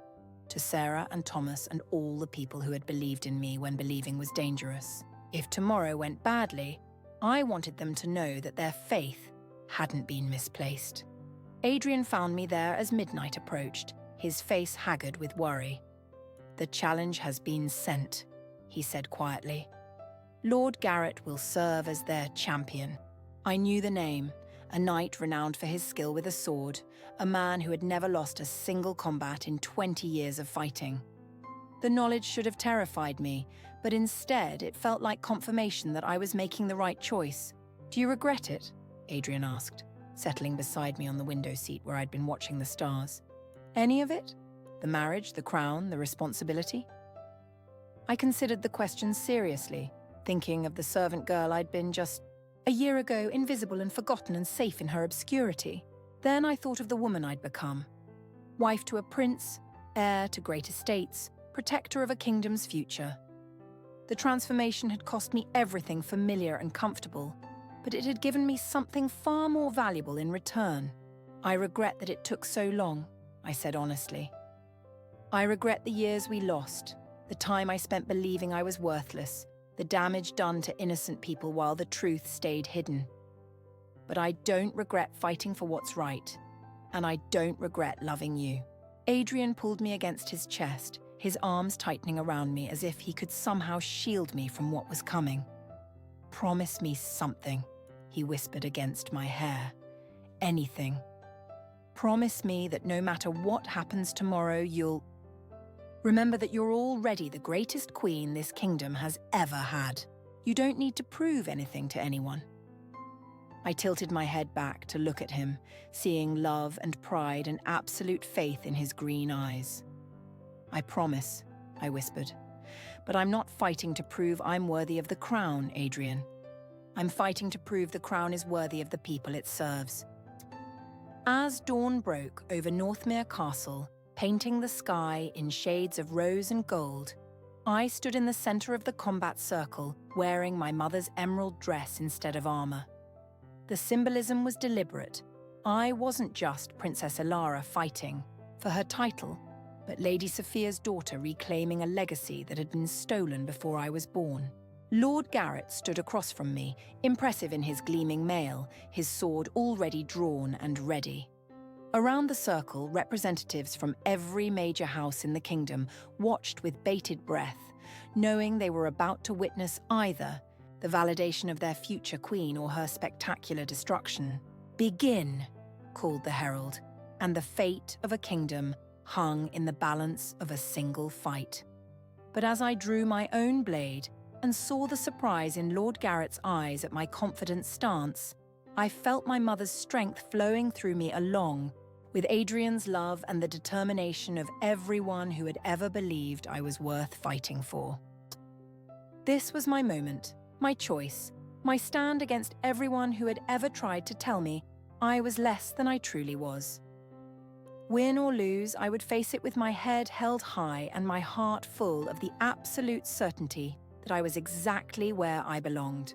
to Sarah and Thomas and all the people who had believed in me when believing was dangerous. If tomorrow went badly, I wanted them to know that their faith hadn't been misplaced. Adrian found me there as midnight approached, his face haggard with worry. The challenge has been sent, he said quietly. Lord Garrett will serve as their champion. I knew the name, a knight renowned for his skill with a sword, a man who had never lost a single combat in 20 years of fighting. The knowledge should have terrified me, but instead it felt like confirmation that I was making the right choice. Do you regret it? Adrian asked, settling beside me on the window seat where I'd been watching the stars. Any of it? The marriage, the crown, the responsibility? I considered the question seriously, thinking of the servant girl I'd been just a year ago, invisible and forgotten and safe in her obscurity. Then I thought of the woman I'd become. Wife to a prince, heir to great estates, protector of a kingdom's future. The transformation had cost me everything familiar and comfortable, but it had given me something far more valuable in return. I regret that it took so long, I said honestly. I regret the years we lost, the time I spent believing I was worthless, the damage done to innocent people while the truth stayed hidden. But I don't regret fighting for what's right, and I don't regret loving you. Adrian pulled me against his chest, his arms tightening around me as if he could somehow shield me from what was coming. Promise me something, he whispered against my hair. Anything. Promise me that no matter what happens tomorrow, you'll remember that you're already the greatest queen this kingdom has ever had. You don't need to prove anything to anyone. I tilted my head back to look at him, seeing love and pride and absolute faith in his green eyes. I promise, I whispered. But I'm not fighting to prove I'm worthy of the crown, Adrian. I'm fighting to prove the crown is worthy of the people it serves. As dawn broke over Northmere Castle, painting the sky in shades of rose and gold, I stood in the center of the combat circle, wearing my mother's emerald dress instead of armor. The symbolism was deliberate. I wasn't just Princess Elara fighting for her title, but Lady Sophia's daughter reclaiming a legacy that had been stolen before I was born. Lord Garrett stood across from me, impressive in his gleaming mail, his sword already drawn and ready. Around the circle, representatives from every major house in the kingdom watched with bated breath, knowing they were about to witness either the validation of their future queen or her spectacular destruction. Begin, called the herald, and the fate of a kingdom hung in the balance of a single fight. But as I drew my own blade and saw the surprise in Lord Garrett's eyes at my confident stance, I felt my mother's strength flowing through me along with Adrian's love and the determination of everyone who had ever believed I was worth fighting for. This was my moment, my choice, my stand against everyone who had ever tried to tell me I was less than I truly was. Win or lose, I would face it with my head held high and my heart full of the absolute certainty that I was exactly where I belonged.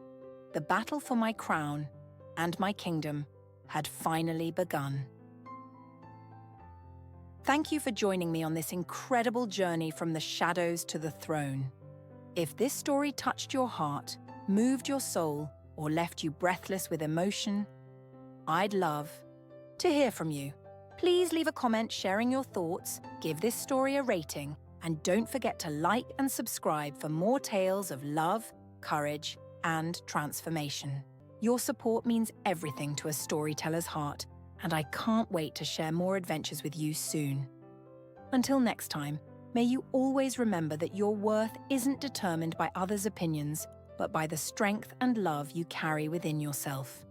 The battle for my crown and my kingdom had finally begun. Thank you for joining me on this incredible journey from the shadows to the throne. If this story touched your heart, moved your soul, or left you breathless with emotion, I'd love to hear from you. Please leave a comment sharing your thoughts, give this story a rating, and don't forget to like and subscribe for more tales of love, courage, and transformation. Your support means everything to a storyteller's heart, and I can't wait to share more adventures with you soon. Until next time, may you always remember that your worth isn't determined by others' opinions, but by the strength and love you carry within yourself.